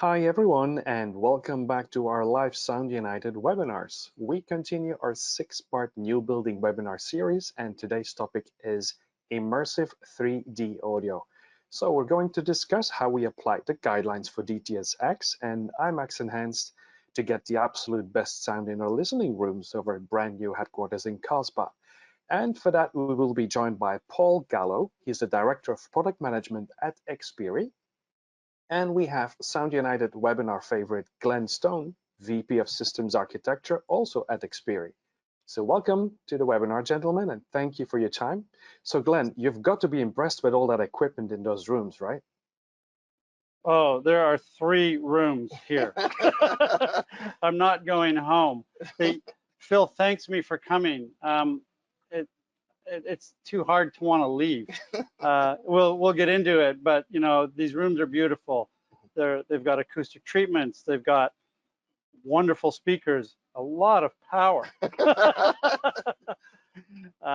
Hi everyone, and welcome back to our live Sound United webinars. We continue our 6-part new building webinar series, and today's topic is immersive 3D audio. So we're going to discuss how we apply the guidelines for DTS-X and IMAX Enhanced to get the absolute best sound in our listening rooms of our brand new headquarters in Carlsbad. And for that, we will be joined by Paul Gallo. He's the Director of Product Management at Xperi. And we have Sound United webinar favorite Glen Stone, VP of Systems Architecture, also at Xperi. So welcome to the webinar, gentlemen, and thank you for your time. So Glen, you've got to be impressed with all that equipment in those rooms, right? Oh, there are 3 rooms here. I'm not going home. Phil thanks me for coming. It's too hard to want to leave. We'll get into it, but you know, these rooms are beautiful. They've got acoustic treatments. They've got wonderful speakers, a lot of power.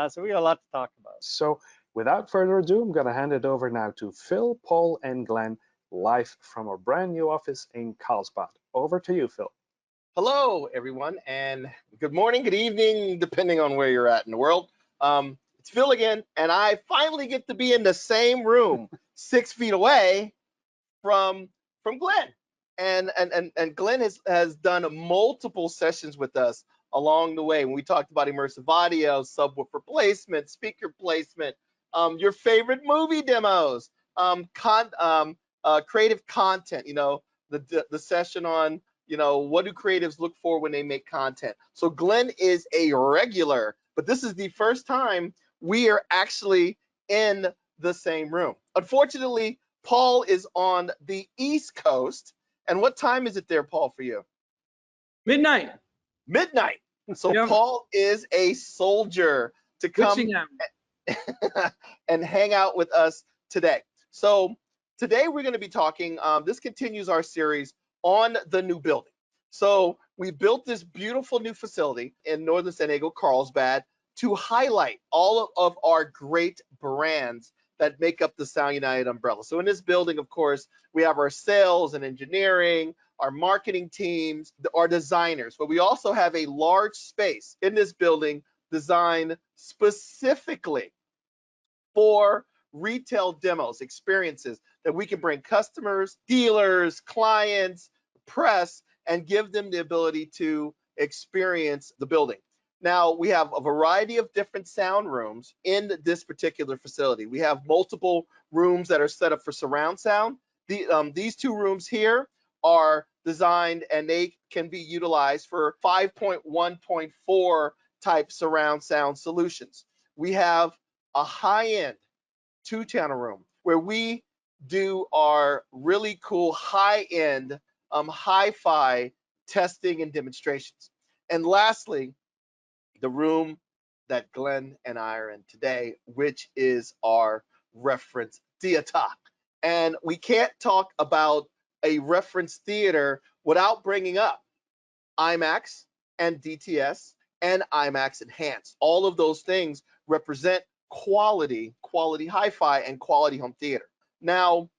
So we got a lot to talk about. So without further ado, I'm going to hand it over now to Phil, Paul, and Glen, live from our brand new office in Carlsbad. Over to you, Phil. Hello, everyone, and good morning, good evening, depending on where you're at in the world. It's Phil again, and I finally get to be in the same room 6 feet away from Glen. And Glen has done multiple sessions with us along the way when we talked about immersive audio, subwoofer placement, speaker placement, your favorite movie demos, creative content, you know, the session on, you know, what do creatives look for when they make content. So Glen is a regular, but this is the first time we are actually in the same room. Unfortunately, Paul is on the East Coast. And what time is it there, Paul, for you? Midnight. Midnight. So Yeah. Paul is a soldier to come and hang out with us today. So today we're going to be talking, this continues our series on the new building. So we built this beautiful new facility in northern San Diego, Carlsbad, to highlight all of our great brands that make up the Sound United umbrella. So in this building, of course, we have our sales and engineering, our marketing teams, our designers, but we also have a large space in this building designed specifically for retail demos, experiences that we can bring customers, dealers, clients, press, and give them the ability to experience the building. Now, we have a variety of different sound rooms in this particular facility. We have multiple rooms that are set up for surround sound. These 2 rooms here are designed and they can be utilized for 5.1.4 type surround sound solutions. We have a high-end 2-channel room where we do our really cool high-end hi-fi testing and demonstrations. And lastly, the room that Glen and I are in today, which is our reference theater. And we can't talk about a reference theater without bringing up IMAX and DTS and IMAX Enhanced. All of those things represent quality hi-fi and quality home theater. Now,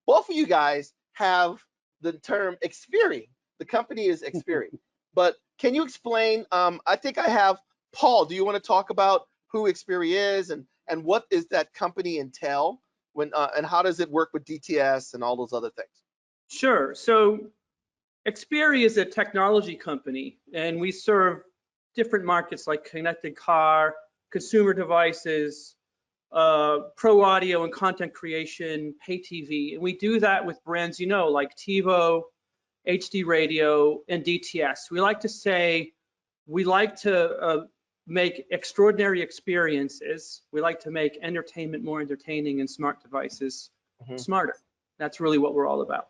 both of you guys have the term Xperi. The company is Xperi. But can you explain, I think I have Paul, do you want to talk about who Xperi is and what is that company entail when and how does it work with DTS and all those other things? Sure. So Xperi is a technology company and we serve different markets like connected car, consumer devices, pro audio and content creation, pay TV. And we do that with brands, you know, like TiVo, HD Radio, and DTS. We like to say we like to make extraordinary experiences. We like to make entertainment more entertaining and smart devices smarter. That's really what we're all about.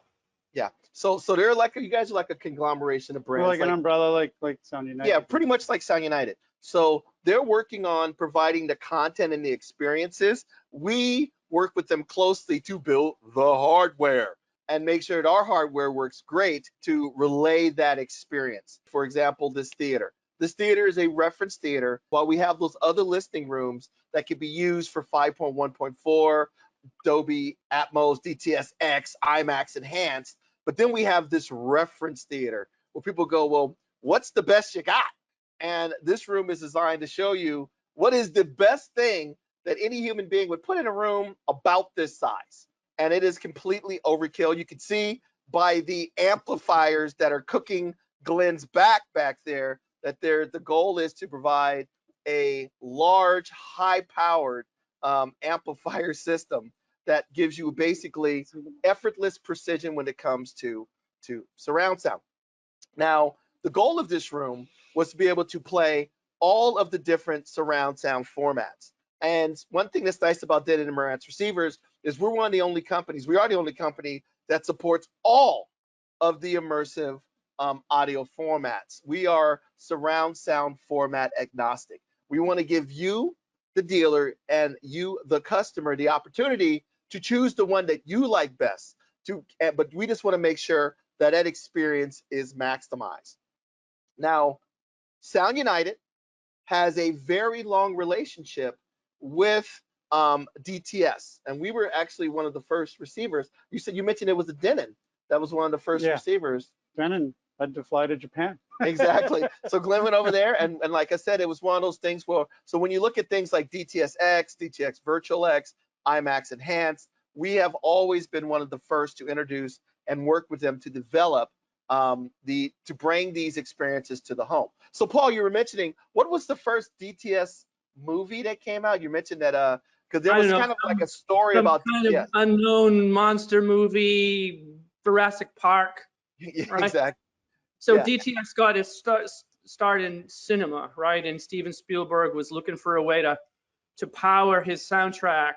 Yeah. So they're like, you guys are like a conglomeration of brands. We're like an umbrella, like Sound United. Yeah, pretty much like Sound United. So they're working on providing the content and the experiences. We work with them closely to build the hardware and make sure that our hardware works great to relay that experience. For example, this theater. This theater is a reference theater, while we have those other listening rooms that can be used for 5.1.4, Dolby Atmos, DTS-X, IMAX Enhanced. But then we have this reference theater where people go, well, what's the best you got? And this room is designed to show you what is the best thing that any human being would put in a room about this size. And it is completely overkill. You can see by the amplifiers that are cooking Glen's back there that the goal is to provide a large, high-powered amplifier system that gives you basically effortless precision when it comes to surround sound. Now, the goal of this room was to be able to play all of the different surround sound formats. And one thing that's nice about Denon and Marantz receivers is we are the only company that supports all of the immersive audio formats. We are surround sound format agnostic. We want to give you, the dealer, and you, the customer, the opportunity to choose the one that you like best. But we just want to make sure that experience is maximized. Now, Sound United has a very long relationship with DTS, and we were actually one of the first receivers. You mentioned it was a Denon that was one of the first receivers. Denon had to fly to Japan. Exactly. So Glen went over there, and like I said, it was one of those things where, so when you look at things like DTS X, DTS Virtual X, IMAX Enhanced, we have always been one of the first to introduce and work with them to develop to bring these experiences to the home. So Paul, you were mentioning, what was the first DTS movie that came out? You mentioned that because there was kind of like a story about kind DTS. of unknown monster movie, Jurassic Park. Right? Exactly. So DTS got his start in cinema, right? And Steven Spielberg was looking for a way to power his soundtrack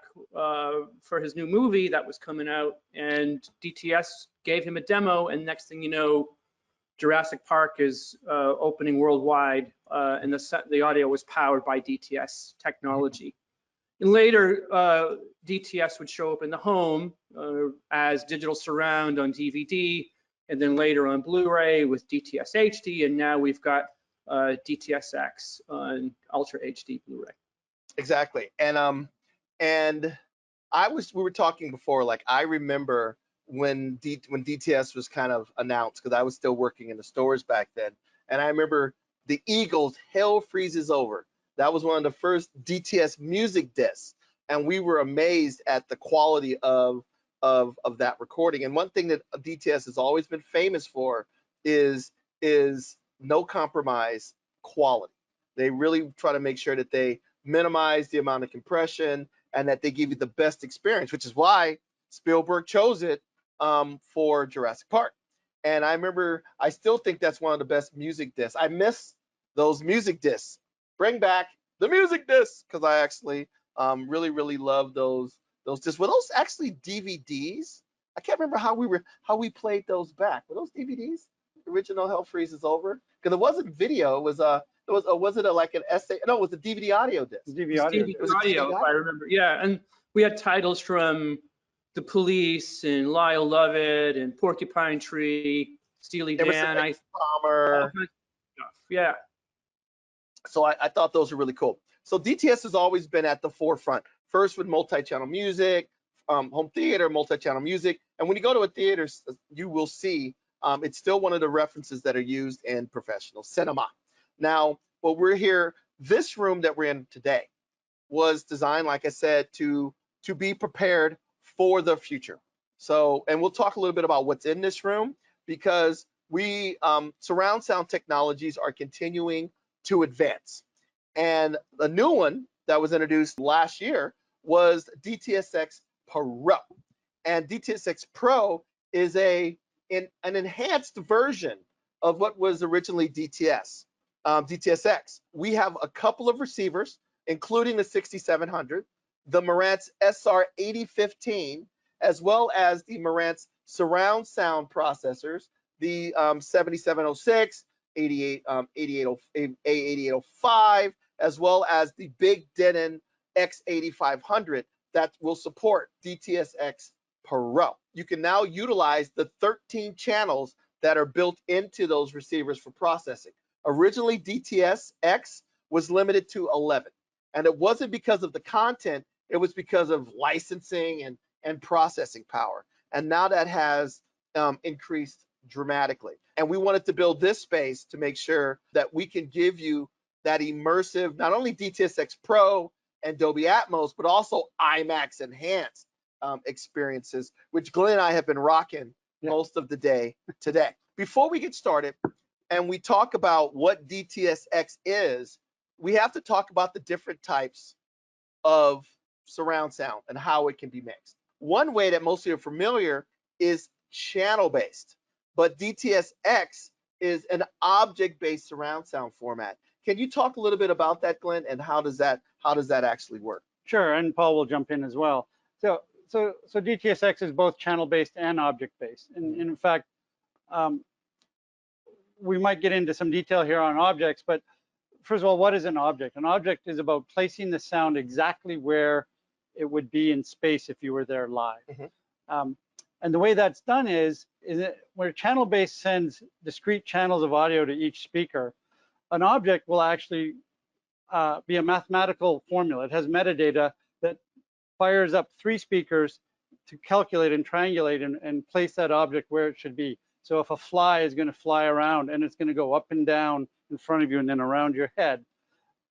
for his new movie that was coming out, and DTS gave him a demo, and next thing you know, Jurassic Park is opening worldwide, and the audio was powered by DTS technology. And later, DTS would show up in the home as digital surround on DVD, and then later on Blu-ray with DTS HD, and now we've got DTS-X on Ultra HD Blu-ray. Exactly. And we were talking before, like I remember when DTS was kind of announced, because I was still working in the stores back then, and I remember the Eagles' Hell Freezes Over. That was one of the first DTS music discs, and we were amazed at the quality of that recording. And one thing that DTS has always been famous for is no compromise quality. They really try to make sure that they minimize the amount of compression and that they give you the best experience, which is why Spielberg chose it for Jurassic Park. And I remember, I still think that's one of the best music discs. I miss those music discs. Bring back the music discs, because I actually really love those discs. Were those actually DVDs? I can't remember how we played those back. Were those DVDs? Original Hell Freezes Over? Because it wasn't video. It was was it like an essay? No, it was a DVD audio disc. DVD audio. It was audio, if I remember. Yeah, and we had titles from The Police and Lyle Lovett and Porcupine Tree, Steely Dan, Palmer. Yeah. So I thought those were really cool. So DTS has always been at the forefront. First with multi-channel music, home theater, multi-channel music, and when you go to a theater, you will see it's still one of the references that are used in professional cinema. Now, what we're here, this room that we're in today was designed, like I said, to be prepared for the future. So, and we'll talk a little bit about what's in this room, because we surround sound technologies are continuing to advance. And the new one that was introduced last year was DTS-X Pro. And DTS-X Pro is an enhanced version of what was originally DTS-X. We have a couple of receivers, including the 6700, the Marantz SR8015, as well as the Marantz surround sound processors, the 7706, A8805, as well as the big Denon X8500 that will support DTS-X Pro. You can now utilize the 13 channels that are built into those receivers for processing. Originally, DTS-X was limited to 11, and it wasn't because of the content, it was because of licensing and processing power. And now that has increased dramatically. And we wanted to build this space to make sure that we can give you that immersive, not only DTS:X Pro and Dolby Atmos, but also IMAX Enhanced experiences, which Glenn and I have been rocking most of the day today. Before we get started and we talk about what DTS:X is, we have to talk about the different types of surround sound and how it can be mixed. One way that most of you are familiar is channel-based, but DTS:X is an object-based surround sound format. Can you talk a little bit about that, Glenn, and how does that actually work? Sure, and Paul will jump in as well. So DTS:X is both channel-based and object-based. And in fact, we might get into some detail here on objects, but first of all, what is an object? An object is about placing the sound exactly where it would be in space if you were there live. And the way that's done is that where channel-based sends discrete channels of audio to each speaker, an object will actually be a mathematical formula. It has metadata that fires up 3 speakers to calculate and triangulate and place that object where it should be. So if a fly is going to fly around and it's going to go up and down in front of you and then around your head,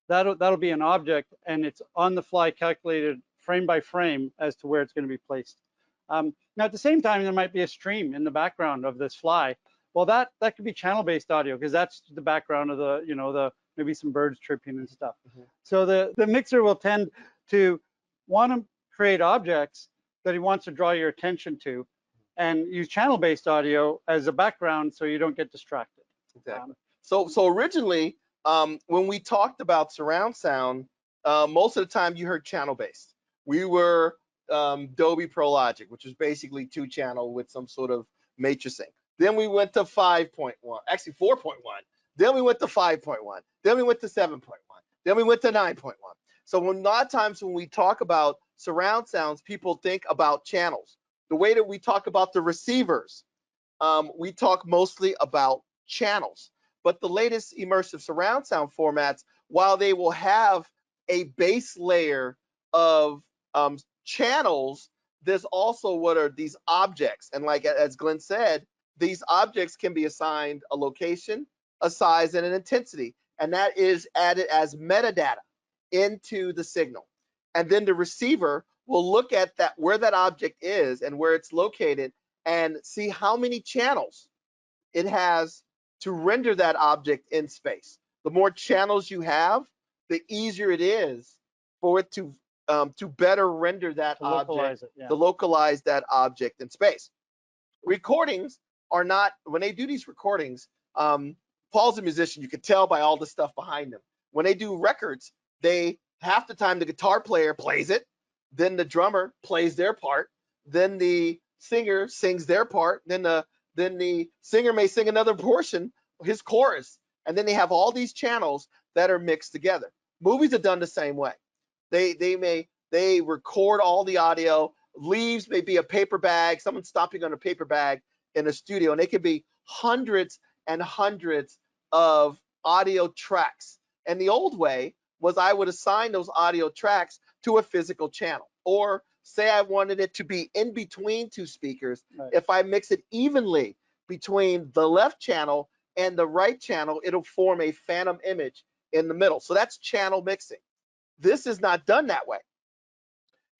that'll be an object, and it's on the fly calculated frame by frame as to where it's going to be placed. Now at the same time, there might be a stream in the background of this fly. Well, that could be channel-based audio because that's the background of the maybe some birds chirping and stuff. So the mixer will tend to want to create objects that he wants to draw your attention to, and use channel-based audio as a background so you don't get distracted. Exactly. So originally, when we talked about surround sound, most of the time you heard channel-based. We were Dolby Pro Logic, which is basically 2-channel with some sort of matrixing. Then we went to 5.1, actually 4.1. Then we went to 5.1. Then we went to 7.1. Then we went to 9.1. So a lot of times when we talk about surround sounds, people think about channels. The way that we talk about the receivers, we talk mostly about channels. But the latest immersive surround sound formats, while they will have a base layer of channels, there's also what are these objects. And like as Glenn said, these objects can be assigned a location, a size, and an intensity. And that is added as metadata into the signal. And then the receiver will look at that, where that object is and where it's located, and see how many channels it has to render that object in space. The more channels you have, the easier it is for it to better render that object, to localize that object in space. Recordings are not, when they do these recordings, Paul's a musician, you can tell by all the stuff behind him. When they do records, half the time the guitar player plays it, then the drummer plays their part, then the singer sings their part, then the singer may sing another portion, his chorus, and then they have all these channels that are mixed together. Movies are done the same way. They record all the audio. Leaves may be a paper bag, someone stomping on a paper bag in a studio, and they could be hundreds and hundreds of audio tracks. And the old way was I would assign those audio tracks to a physical channel, or say I wanted it to be in between 2 speakers. Right. If I mix it evenly between the left channel and the right channel, it'll form a phantom image in the middle. So that's channel mixing. This is not done that way.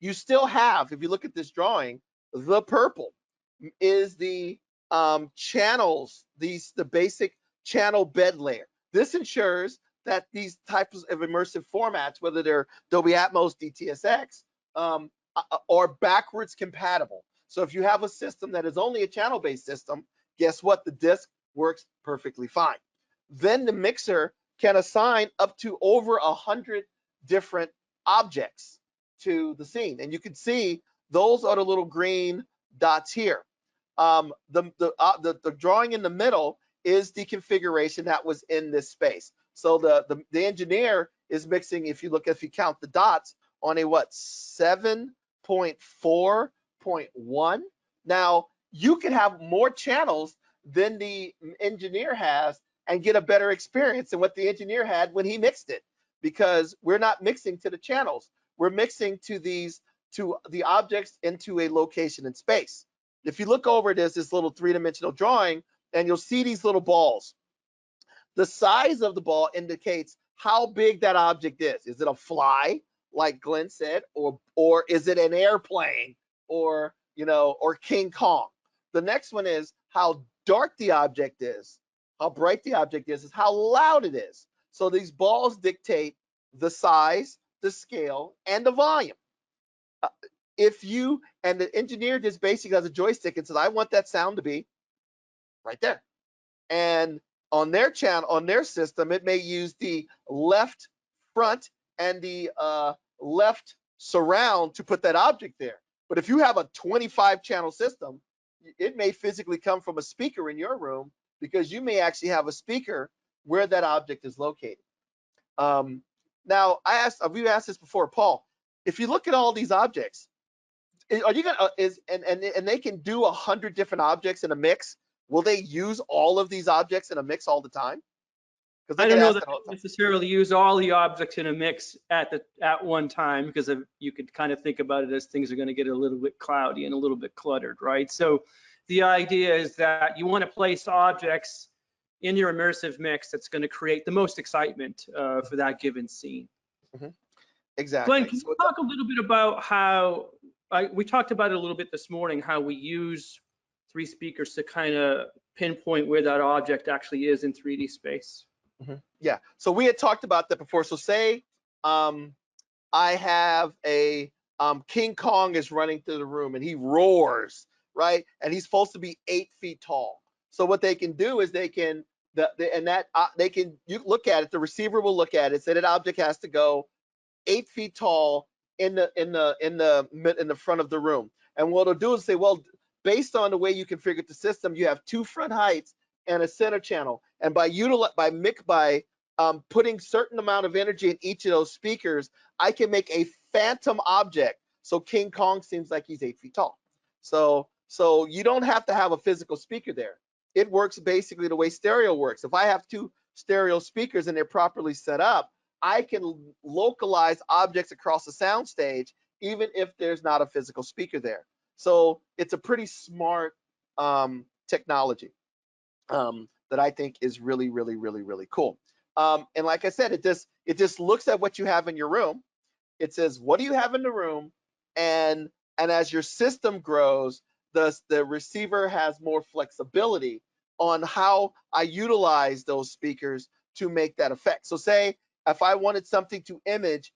You still have, if you look at this drawing, the purple is the channels, the basic channel bed layer. This ensures that these types of immersive formats, whether they're Dolby Atmos, DTS:X, are backwards compatible. So if you have a system that is only a channel-based system, guess what? The disc works perfectly fine. Then the mixer can assign up to over 100 different objects to the scene. And you can see those are the little green dots here. The drawing in the middle is the configuration that was in this space. So the engineer is mixing, if you count the dots, on a 7.4.1. Now you can have more channels than the engineer has and get a better experience than what the engineer had when he mixed it, because we're not mixing to the channels. We're mixing to the objects into a location in space. If you look over this little three-dimensional drawing, and you'll see these little balls. The size of the ball indicates how big that object is. Is it a fly, like Glenn said, or is it an airplane, or or King Kong? The next one is how dark the object is, how bright the object is how loud it is. So these balls dictate the size, the scale, and the volume. And the engineer just basically has a joystick and says, I want that sound to be right there. And on their channel, on their system, it may use the left front and the left surround to put that object there. But if you have a 25 channel system, it may physically come from a speaker in your room, because you may actually have a speaker where that object is located. Now, we've asked this before, Paul, if you look at all these objects, are you gonna and they can do 100 different objects in a mix? Will they use all of these objects in a mix all the time? I don't know that they necessarily use all the objects in a mix at one time, because you could kind of think about it as things are going to get a little bit cloudy and a little bit cluttered, right? So the idea is that you want to place objects in your immersive mix that's going to create the most excitement for that given scene. Mm-hmm. Exactly. Glenn, can you talk a little bit about how we talked about it a little bit this morning, how we use 3 speakers to kind of pinpoint where that object actually is in 3D space? Mm-hmm. Yeah, so we had talked about that before. So say I have a King Kong is running through the room and he roars, right? And he's supposed to be 8 feet tall. So what they can do is they can you look at it, the receiver will look at it, say that object has to go 8 feet tall in the front of the room. And what it'll do is say, well, based on the way you configured the system, you have 2 front heights and a center channel. And by putting certain amount of energy in each of those speakers, I can make a phantom object. So King Kong seems like he's 8 feet tall. So you don't have to have a physical speaker there. It works basically the way stereo works. If I have 2 stereo speakers and they're properly set up, I can localize objects across the sound stage, even if there's not a physical speaker there. So it's a pretty smart technology that I think is really, really, really, really cool. And like I said, it just looks at what you have in your room. It says, what do you have in the room? And as your system grows, the receiver has more flexibility on how I utilize those speakers to make that effect. So say if I wanted something to image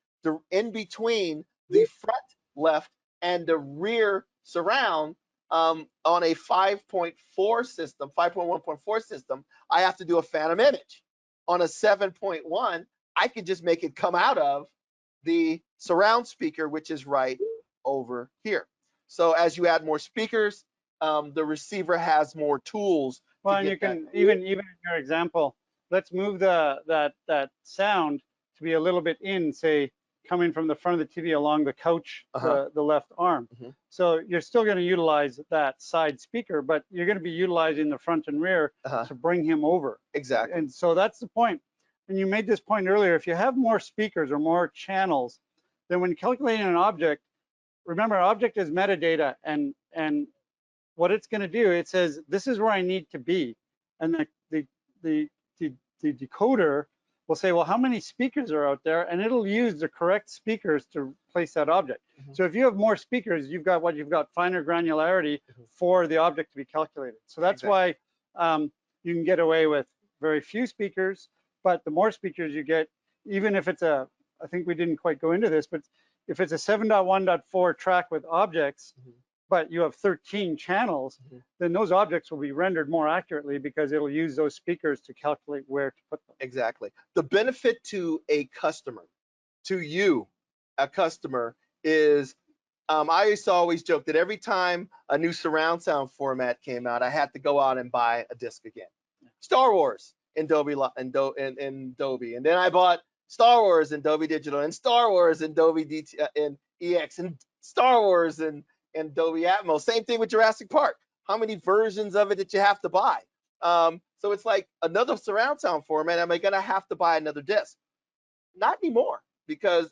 in between the front left and the rear surround on a 5.4 system, 5.1.4 system, I have to do a phantom image. On a 7.1, I could just make it come out of the surround speaker, which is right over here. So as you add more speakers, the receiver has more tools. Well, and you can even in your example, let's move that sound to be a little bit in, say, coming from the front of the TV along the couch, the left arm. Mm-hmm. So you're still going to utilize that side speaker, but you're going to be utilizing the front and rear to bring him over. Exactly. And so that's the point. And you made this point earlier, if you have more speakers or more channels, then when calculating an object, remember, object is metadata, and what it's going to do, it says, this is where I need to be. And the decoder will say, well, how many speakers are out there? And it'll use the correct speakers to place that object. Mm-hmm. So if you have more speakers, you've got finer granularity for the object to be calculated. So that's why you can get away with very few speakers, but the more speakers you get, even if it's I think we didn't quite go into this, but if it's a 7.1.4 track with objects, but you have 13 channels, then those objects will be rendered more accurately because it'll use those speakers to calculate where to put them. Exactly. The benefit to a customer, to you, a customer, is I used to always joke that every time a new surround sound format came out, I had to go out and buy a disc again. Star Wars in Dolby, and then I bought Star Wars in Dolby Digital, and Star Wars in Dolby DTS and EX, and Star Wars and Dolby Atmos. Same thing with Jurassic Park. How many versions of it did you have to buy? So it's like another surround sound format. Am I going to have to buy another disc? Not anymore,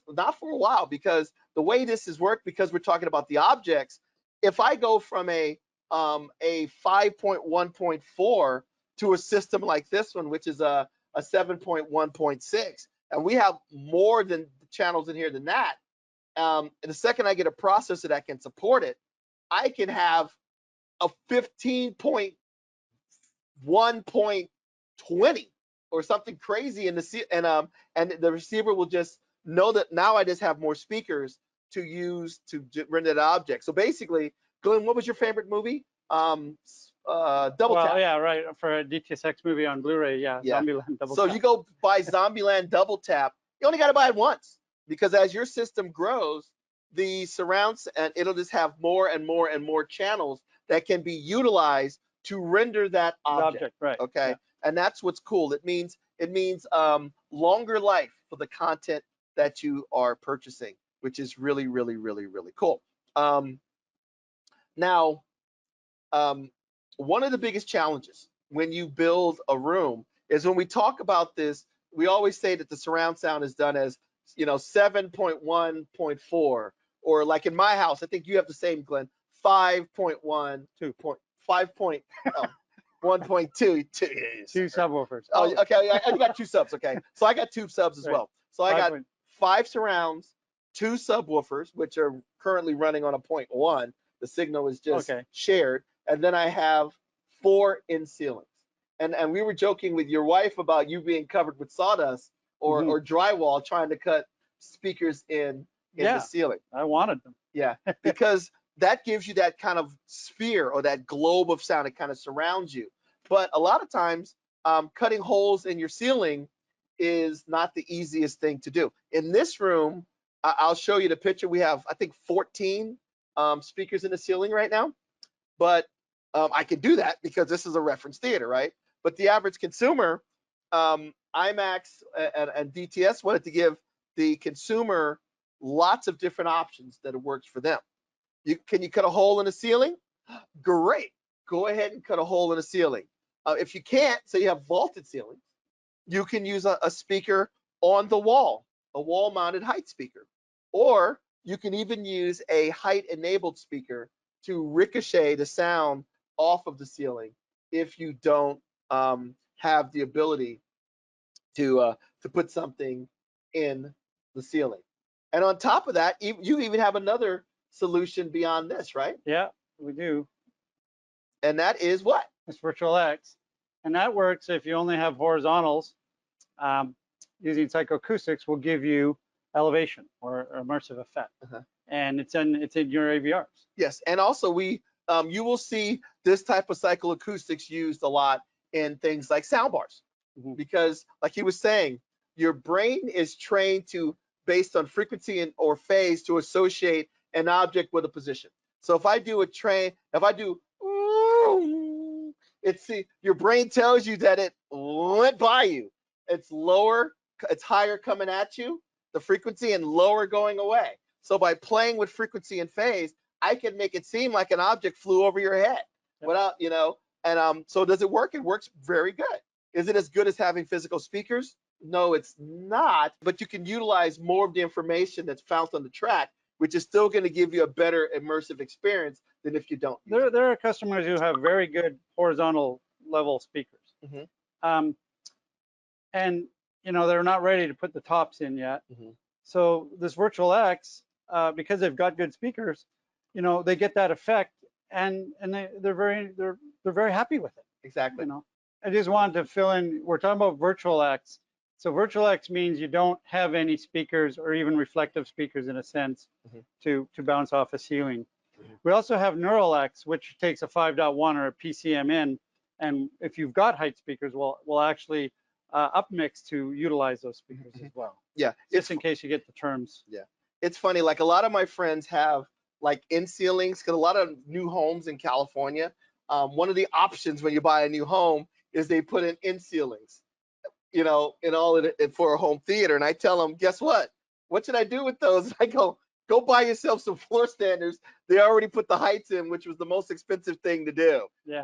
not for a while, because the way this has worked, because we're talking about the objects, if I go from a a 5.1.4 to a system like this one, which is a 7.1.6, and we have more than channels in here than that. And the second I get a processor that can support it, I can have a 15.1.20 or something crazy in the and the receiver will just know that now I just have more speakers to use to render that object. So basically, Glenn, what was your favorite movie? Double Tap. Yeah, right. For a DTSX movie on Blu-ray, yeah. Zombieland Double So Tap. you go buy Zombieland Double Tap. You only got to buy it once, because as your system grows, the surrounds, and it'll just have more and more and more channels that can be utilized to render that object. Right. Okay. Yeah. And that's what's cool. It means longer life for the content that you are purchasing, which is really, really, really, really cool. Now, one of the biggest challenges when you build a room is when we talk about this, we always say that the surround sound is done as, 7.1.4, or like in my house, I think you have the same, Glenn, 5.1, 1.2. Two subwoofers. Oh, okay. I got two subs. Okay. So I got two subs as well. So I got 5 surrounds, 2 subwoofers, which are currently running on a 0.1. The signal is just shared. And then I have 4 in ceilings. And we were joking with your wife about you being covered with sawdust or drywall trying to cut speakers in the ceiling. I wanted them. Yeah, because that gives you that kind of sphere or that globe of sound. It kind of surrounds you. But a lot of times, cutting holes in your ceiling is not the easiest thing to do. In this room, I'll show you the picture. We have, I think, 14 speakers in the ceiling right now. But I can do that because this is a reference theater, right? But the average consumer, IMAX and DTS wanted to give the consumer lots of different options that it works for them. Can you cut a hole in the ceiling? Great. Go ahead and cut a hole in the ceiling. If you can't, so you have vaulted ceilings, you can use a speaker on the wall, a wall-mounted height speaker. Or you can even use a height-enabled speaker to ricochet the sound off of the ceiling if you don't have the ability to put something in the ceiling. And on top of that, you even have another solution beyond this, right? Yeah, we do. And that is what? It's Virtual X. And that works if you only have horizontals. Using psychoacoustics will give you elevation or immersive effect. And it's in your AVRs. Yes, and also you will see this type of psychoacoustics used a lot in things like soundbars, because like he was saying, your brain is trained to, based on frequency or phase, to associate an object with a position. So if I do your brain tells you that it went by you. It's lower, it's higher coming at you, the frequency, and lower going away. So by playing with frequency and phase, I can make it seem like an object flew over your head without, and so does it work? It works very good. Is it as good as having physical speakers? No, it's not, but you can utilize more of the information that's found on the track, which is still going to give you a better immersive experience than if you don't. There are customers who have very good horizontal level speakers. And they're not ready to put the tops in yet. So this Virtual X, because they've got good speakers, they get that effect, and they're very happy with it. Exactly. I just wanted to fill in. We're talking about Virtual X. So Virtual X means you don't have any speakers or even reflective speakers in a sense to bounce off a ceiling. We also have Neural X, which takes a 5.1 or a PCM in, and if you've got height speakers, we'll actually upmix to utilize those speakers as well. Yeah, just in case you get the terms. Yeah, it's funny. Like a lot of my friends have like in ceilings, because a lot of new homes in California, one of the options when you buy a new home is they put in ceilings, for a home theater. And I tell them, guess what? What should I do with those? I go buy yourself some floor standers. They already put the heights in, which was the most expensive thing to do. Yeah.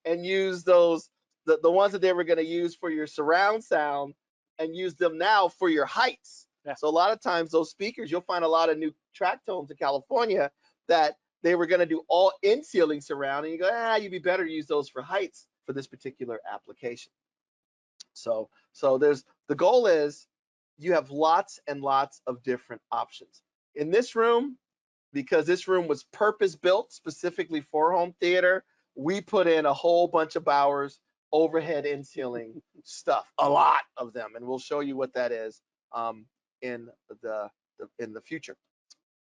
And use those, the ones that they were going to use for your surround sound, and use them now for your heights. Yeah. So a lot of times those speakers, you'll find a lot of new track tones in California that they were going to do all in-ceiling surround, and you go, you'd be better to use those for heights for this particular application. So there's, the goal is you have lots and lots of different options. In this room, because this room was purpose-built specifically for home theater, we put in a whole bunch of Bowers overhead in-ceiling stuff, a lot of them, and we'll show you what that is in the future.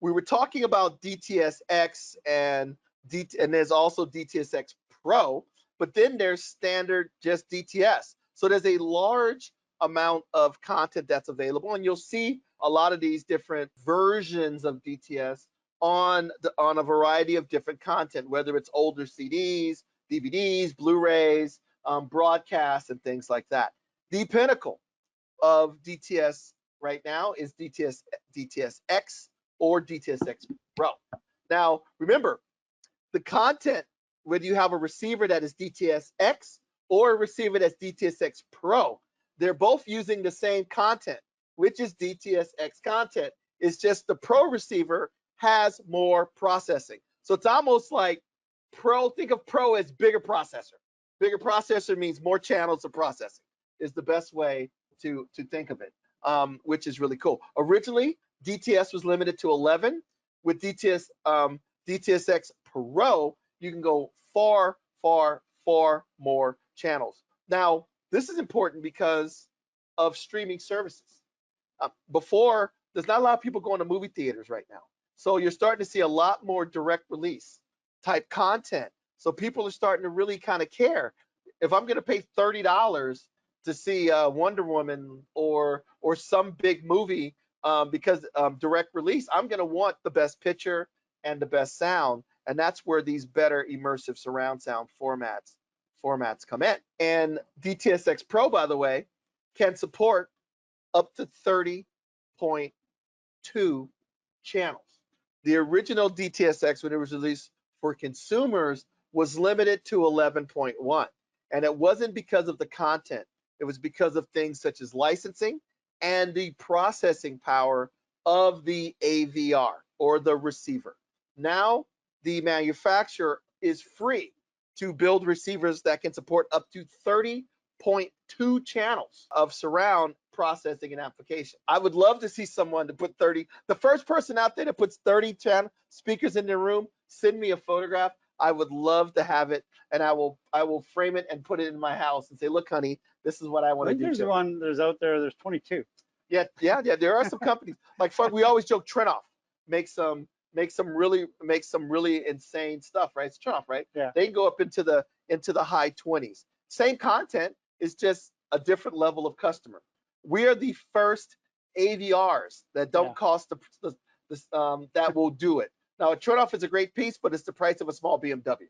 We were talking about DTS-X and there's also DTS-X Pro, but then there's standard just DTS. So there's a large amount of content that's available, and you'll see a lot of these different versions of DTS on a variety of different content, whether it's older CDs, DVDs, Blu-rays, broadcasts, and things like that. The pinnacle of DTS right now is DTS-X or DTS-X Pro. Now, remember, the content, whether you have a receiver that is DTS-X or a receiver that's DTS-X Pro, they're both using the same content, which is DTS-X content. It's just the Pro receiver has more processing. So it's almost like Pro, think of Pro as bigger processor. Bigger processor means more channels of processing is the best way to think of it, which is really cool. Originally, DTS was limited to 11. With DTS-X Pro, you can go far, far, far more channels. Now, this is important because of streaming services. Before, there's not a lot of people going to movie theaters right now. So you're starting to see a lot more direct release type content. So people are starting to really kind of care. If I'm going to pay $30 to see Wonder Woman or some big movie because direct release, I'm going to want the best picture and the best sound. And that's where these better immersive surround sound formats come in. And DTS-X Pro, by the way, can support up to 30.2 channels. The original DTS-X, when it was released for consumers, was limited to 11.1. And it wasn't because of the content. It was because of things such as licensing and the processing power of the AVR or the receiver. Now, the manufacturer is free to build receivers that can support up to 30.2 channels of surround processing and amplification. I would love to see someone to put 30. The first person out there that puts 30 channel speakers in their room, send me a photograph. I would love to have it, and I will frame it and put it in my house and say, look, honey, this is what I want to do. There's one. There's out there. There's 22. Yeah. There are some companies like we always joke. Trenoff makes some really insane stuff, right? It's Trenoff, right? Yeah. They go up into the high 20s. Same content, is just a different level of customer. We are the first AVRs that don't cost that will do it. Now, a Trenoff is a great piece, but it's the price of a small BMW.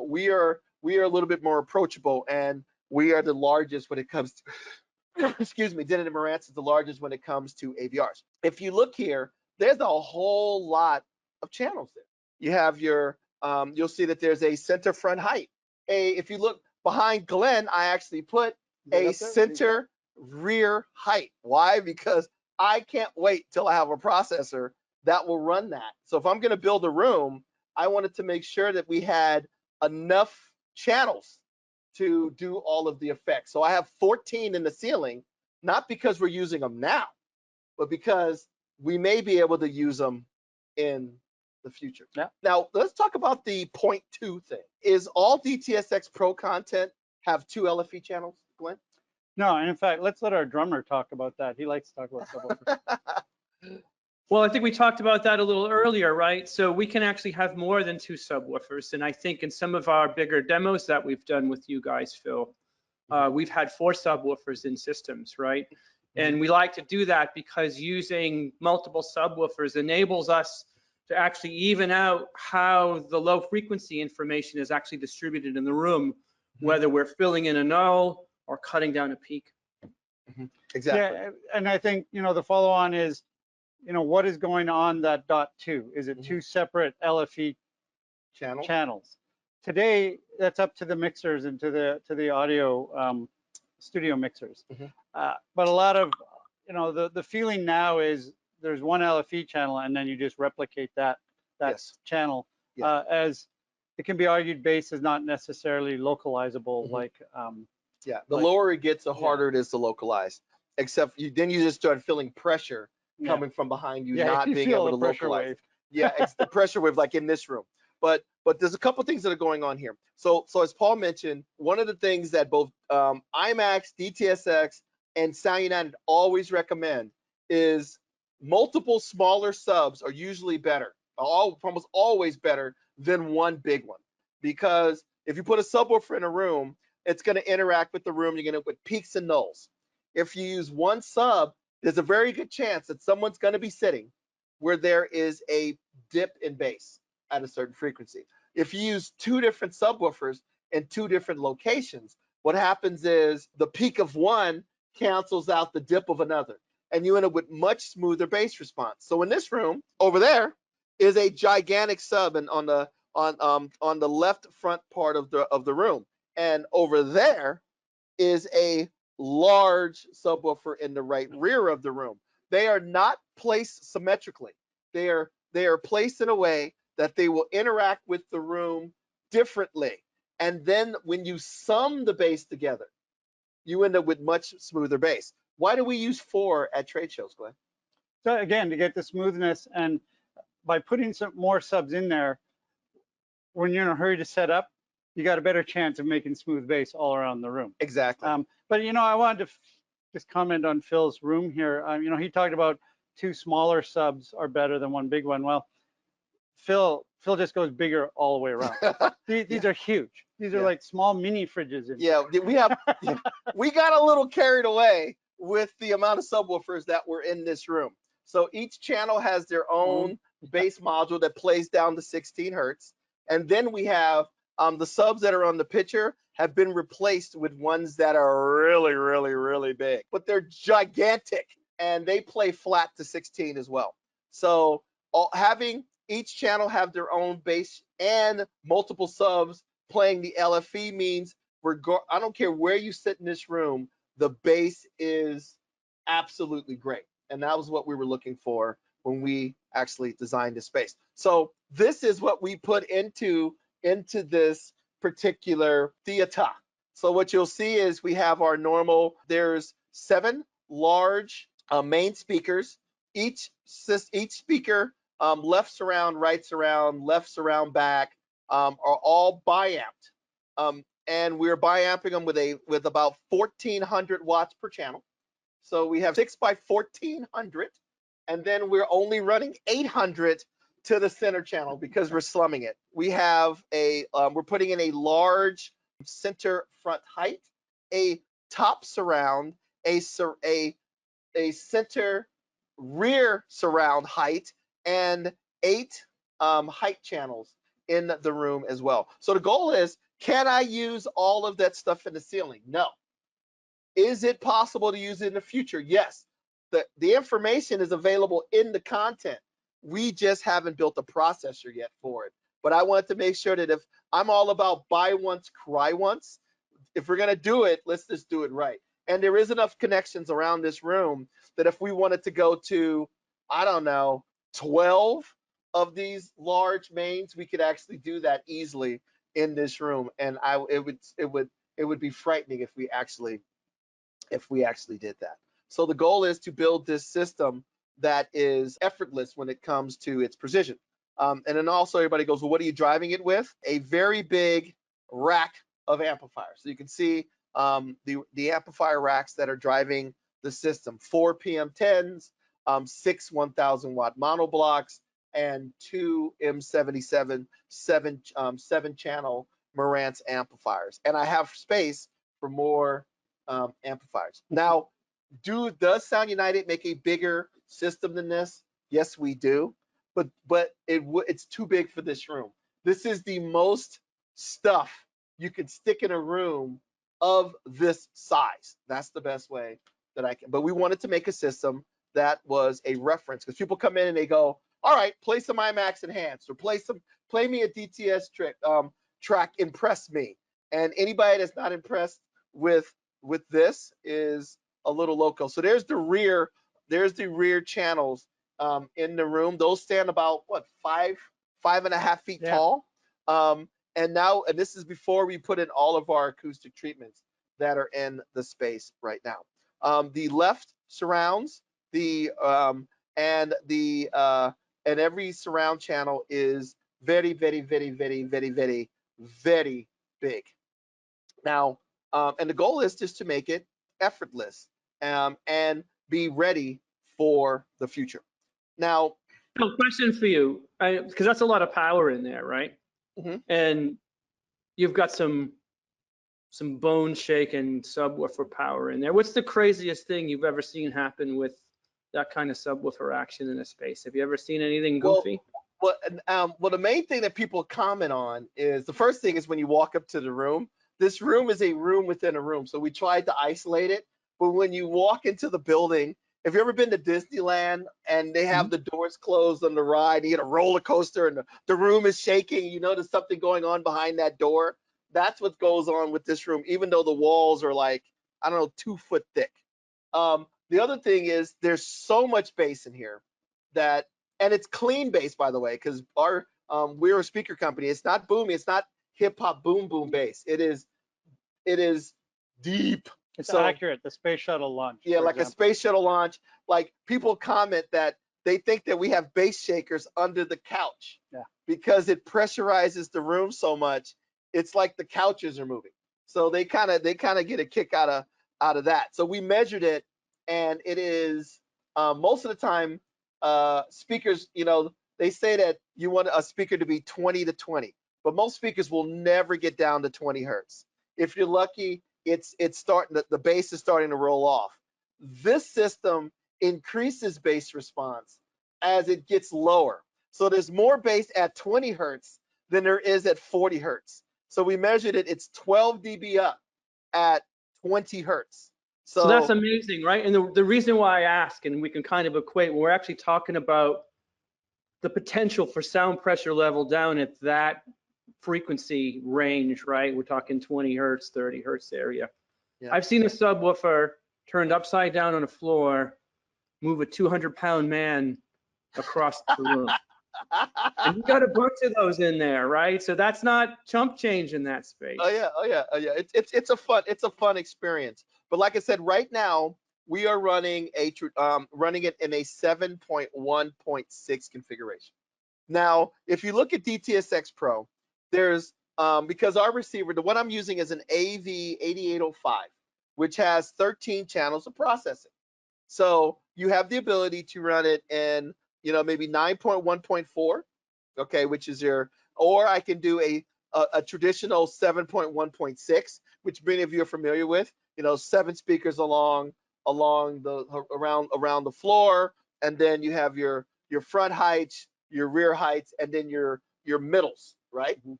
We are a little bit more approachable, and we are the largest when it comes to, excuse me, Denon & Marantz is the largest when it comes to AVRs. If you look here, there's a whole lot of channels there. You have your, you'll see that there's a center front height. If you look behind Glenn, I actually put a center rear height. Why? Because I can't wait till I have a processor that will run that. So if I'm going to build a room, I wanted to make sure that we had enough channels to do all of the effects. So I have 14 in the ceiling, not because we're using them now, but because we may be able to use them in the future. Yeah. Now, let's talk about the 0.2 thing. Is all DTS-X Pro content have 2 LFE channels, Glenn? No, and in fact, let's let our drummer talk about that. He likes to talk about subwoofers. Well, I think we talked about that a little earlier, right? So we can actually have more than 2 subwoofers. And I think in some of our bigger demos that we've done with you guys, Phil, we've had 4 subwoofers in systems, right? And we like to do that because using multiple subwoofers enables us to actually even out how the low frequency information is actually distributed in the room, whether we're filling in a null or cutting down a peak. Exactly. Yeah, and I think, the follow on is, what is going on that .2? Is it 2 separate LFE channels? Today, that's up to the mixers and to the audio studio mixers. But a lot of, the feeling now is there's one LFE channel and then you just replicate that that Yes. channel, Yeah. as it can be argued bass is not necessarily localizable like Yeah, the like- lower it gets, the yeah. harder it is to localize. Except then you just start feeling pressure Yeah. coming from behind you, Yeah, not you being feel able the to pressure localize. wave. Yeah, it's the pressure wave like in this room. But there's a couple things that are going on here. So as Paul mentioned, one of the things that both IMAX, DTSX, and Sound United always recommend is multiple smaller subs are usually better, almost always better than one big one. Because if you put a subwoofer in a room, it's going to interact with the room. You're going to with peaks and nulls. If you use one sub, there's a very good chance that someone's going to be sitting where there is a dip in bass at a certain frequency. If you use two different subwoofers in two different locations, what happens is the peak of one cancels out the dip of another, and you end up with much smoother bass response. So in this room over there is a gigantic sub, and on the left front part of the room, and over there is a large subwoofer in the right rear of the room. They are not placed symmetrically. They are placed in a way that they will interact with the room differently. And then when you sum the bass together, you end up with much smoother bass. Why do we use 4 at trade shows, Glenn? So again, to get the smoothness, and by putting some more subs in there, when you're in a hurry to set up, you got a better chance of making smooth bass all around the room. Exactly. But I wanted to just comment on Phil's room here. He talked about 2 smaller subs are better than 1 big one. Well, Phil just goes bigger all the way around. These are huge. These are like small mini fridges. We got a little carried away with the amount of subwoofers that were in this room. So each channel has their own bass module that plays down to 16 hertz. And then we have the subs that are on the picture have been replaced with ones that are really, really, really big, but they're gigantic, and they play flat to 16 as well. So having each channel have their own bass and multiple subs playing the LFE means I don't care where you sit in this room, the bass is absolutely great. And that was what we were looking for when we actually designed this space. So this is what we put into this particular theater. So what you'll see is we have our normal, there's 7 large main speakers. Each speaker, left surround, right surround, left surround, back, are all bi-amped. And we're bi-amping them with about 1,400 watts per channel. So we have 6 by 1,400, and then we're only running 800 to the center channel because we're slumming it. We have we're putting in a large center front height, a top surround, a center rear surround height, and 8 height channels in the room as well. So the goal is, can I use all of that stuff in the ceiling? No. Is it possible to use it in the future? Yes. The information is available in the content. We just haven't built a processor yet for it. But I wanted to make sure that if I'm all about buy once, cry once, if we're going to do it, let's just do it right. And there is enough connections around this room that if we wanted to go to, I don't know, 12 of these large mains, we could actually do that easily in this room. And it would be frightening if we actually did that. So the goal is to build this system that is effortless when it comes to its precision. And then also everybody goes, well, what are you driving it with? A very big rack of amplifiers. So you can see the amplifier racks that are driving the system: 4 PM10s, 6 1,000 watt monoblocks, and 2 M77 7 channel Marantz amplifiers. And I have space for more amplifiers. Now, does Sound United make a bigger system than this? Yes, we do, but it's too big for this room. This is the most stuff you can stick in a room of this size. That's the best way that I can. But we wanted to make a system that was a reference, because people come in and they go, all right, play some IMAX Enhanced, or play me a DTS track, impress me. And anybody that's not impressed with this is a little loco. So there's the rear channels in the room. Those stand about what, 5.5 feet Yeah. tall. And this is before we put in all of our acoustic treatments that are in the space right now. The left surrounds and every surround channel is very, very, very, very, very, very, very big. Now, and the goal is just to make it effortless and be ready for the future. Now, No, question for you, because that's a lot of power in there, right? Mhm. And you've got some bone shaking subwoofer power in there. What's the craziest thing you've ever seen happen with that kind of subwoofer action in a space? Have you ever seen anything goofy? Well, the main thing that people comment on is the first thing is when you walk up to the room. This room is a room within a room, so we tried to isolate it. But when you walk into the building, have you ever been to Disneyland and they have the doors closed on the ride? You get a roller coaster and the room is shaking. You notice something going on behind that door. That's what goes on with this room, even though the walls are like, I don't know, 2 foot thick. The other thing is there's so much bass in here that, and it's clean bass, by the way, because we're a speaker company. It's not boomy. It's not hip hop boom bass. It is deep. It's accurate. The space shuttle launch. Yeah, like example. a space shuttle launch. Like people comment that they think that we have bass shakers under the couch. Yeah. Because it pressurizes the room so much. It's like the couches are moving. So they kind of get a kick out of that. So we measured it, and it is most of the time speakers, they say that you want a speaker to be 20 to 20, but most speakers will never get down to 20 hertz. If you're lucky, it's starting, the bass is starting to roll off. This system increases bass response as it gets lower. So there's more bass at 20 hertz than there is at 40 hertz. So we measured it, it's 12 dB up at 20 hertz. So that's amazing, right? And the reason why I ask, and we can kind of equate, we're actually talking about the potential for sound pressure level down at that frequency range, right? We're talking 20 hertz, 30 hertz area. Yeah. I've seen a subwoofer turned upside down on the floor move a 200-pound man across the room. And you got a bunch of those in there, right? So that's not chump change in that space. Oh yeah. It's a fun experience. But like I said, right now we are running it in a 7.1.6 configuration. Now, if you look at DTS:X Pro, there's because our receiver, the one I'm using is an AV8805, which has 13 channels of processing. So you have the ability to run it in, maybe 9.1.4, okay, which is or I can do a traditional 7.1.6, which many of you are familiar with. 7 speakers along around the floor, and then you have your front heights, your rear heights, and then your middles, right? Mm-hmm.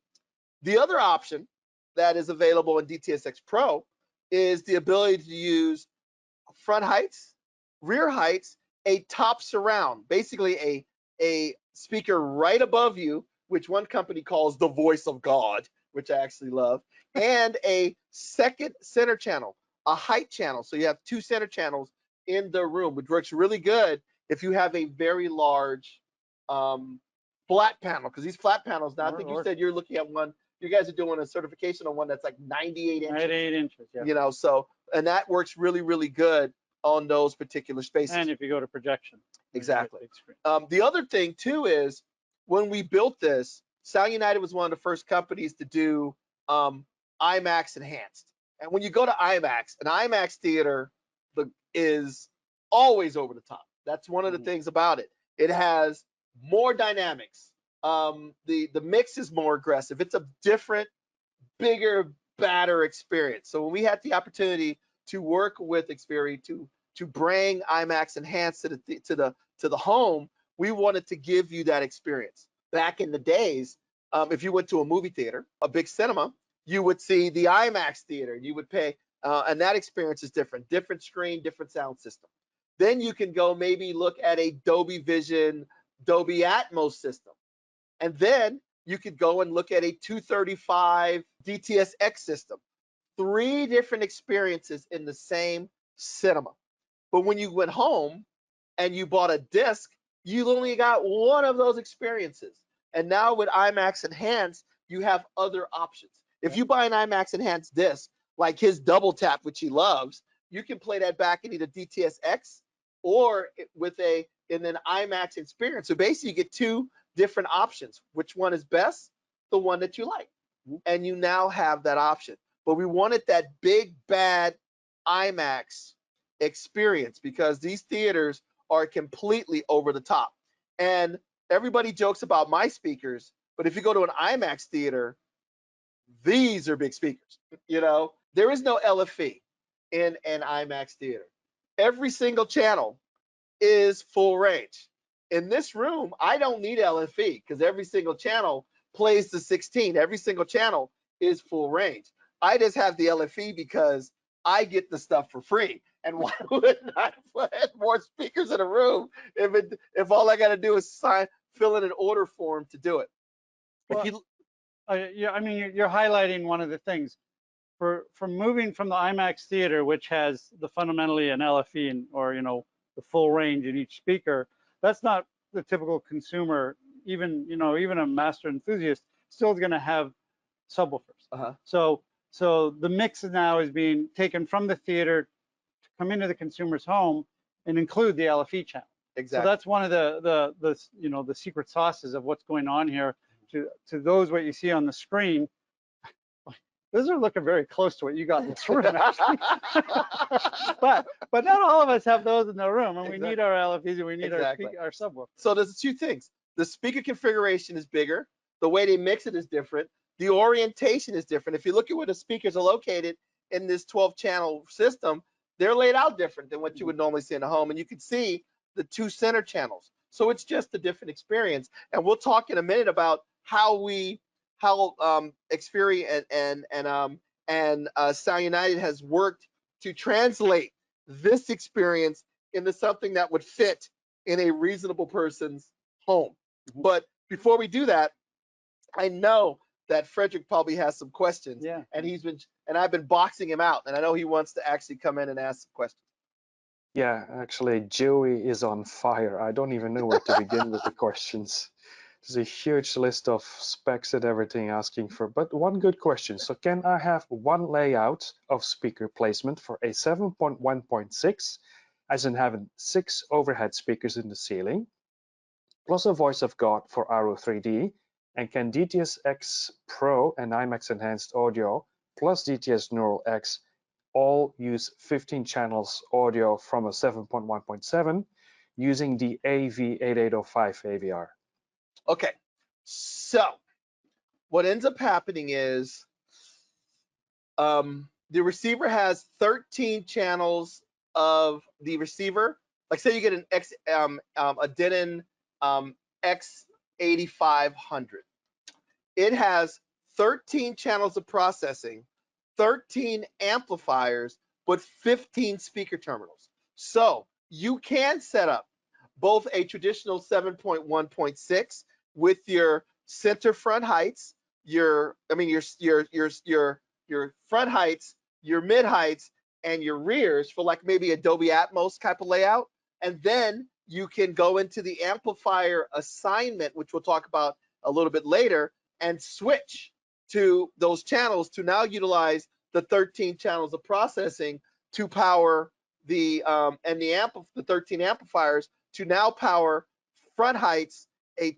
The other option that is available in DTS:X Pro is the ability to use front heights, rear heights, a top surround, basically a speaker right above you, which one company calls the voice of God, which I actually love, and a second center channel, a height channel. So you have 2 center channels in the room, which works really good if you have a very large flat panel, because these flat panels, now I think you said you're looking at one, you guys are doing a certification on one that's like 98 inches. 98 inches, yeah. So, and that works really, really good on those particular spaces. And if you go to projection. Exactly. The other thing too is when we built this, Sound United was one of the first companies to do IMAX Enhanced. And when you go to IMAX, an IMAX theater is always over the top. That's one of the things about it. It has more dynamics. The mix is more aggressive. It's a different, bigger, badder experience. So when we had the opportunity to work with Xperi to bring IMAX Enhanced to the home, we wanted to give you that experience. Back in the days, if you went to a movie theater, a big cinema, you would see the IMAX theater. You would pay, and that experience is different screen, different sound system. Then you can go maybe look at a Dolby Vision, Dolby Atmos system, and then you could go and look at a 235 DTS:X system. 3 different experiences in the same cinema. But when you went home and you bought a disc, you only got one of those experiences. And now with IMAX Enhanced, you have other options. If you buy an IMAX Enhanced disc, like his double tap, which he loves, you can play that back in either DTS X or in an IMAX experience. So basically, you get two different options. Which one is best? The one that you like. And you now have that option. But we wanted that big, bad IMAX experience because these theaters are completely over the top. And everybody jokes about my speakers, but if you go to an IMAX theater, these are big speakers. You know, there is no LFE in an IMAX theater. Every single channel is full range. In this room, I don't need LFE because every single channel plays the 16. Every single channel is full range. I just have the LFE because I get the stuff for free. And why wouldn't I put more speakers in a room if all I got to do is fill in an order form to do it? Well, yeah, I mean, you're highlighting one of the things. From moving from the IMAX theater, which has fundamentally an LFE or the full range in each speaker, that's not the typical consumer. Even a master enthusiast still is going to have subwoofers. So the mix now is being taken from the theater to come into the consumer's home and include the LFE channel. Exactly. So that's one of the secret sauces of what's going on here. To those what you see on the screen, those are looking very close to what you got in this room, actually. but not all of us have those in the room, and we need our LFEs and we need our subwoofer. So there's two things. The speaker configuration is bigger. The way they mix it is different. The orientation is different. If you look at where the speakers are located in this 12-channel system, they're laid out different than what you would normally see in a home. And you can see the two center channels. So it's just a different experience. And we'll talk in a minute about how Xperi and Sound United has worked to translate this experience into something that would fit in a reasonable person's home. But before we do that, I know that Frederick probably has some questions. Yeah. And I've been boxing him out, and I know he wants to actually come in and ask some questions. Yeah, actually, Joey is on fire. I don't even know where to begin with the questions. There's a huge list of specs and everything asking for, but one good question. So can I have one layout of speaker placement for a 7.1.6, as in having 6 overhead speakers in the ceiling, plus a voice of God for RO 3D, and can DTS X Pro and IMAX Enhanced audio plus DTS Neural X all use 15 channels audio from a 7.1.7 using the AV8805 AVR? Okay, so what ends up happening is the receiver has 13 channels of the receiver. Like say you get a Denon X8500. It has 13 channels of processing, 13 amplifiers, but 15 speaker terminals. So you can set up both a traditional 7.1.6 with your center front heights, your front heights, your mid heights, and your rears for like maybe a Dolby Atmos type of layout. And then you can go into the amplifier assignment, which we'll talk about a little bit later, and switch to those channels to now utilize the 13 channels of processing to power the 13 amplifiers to now power front heights, a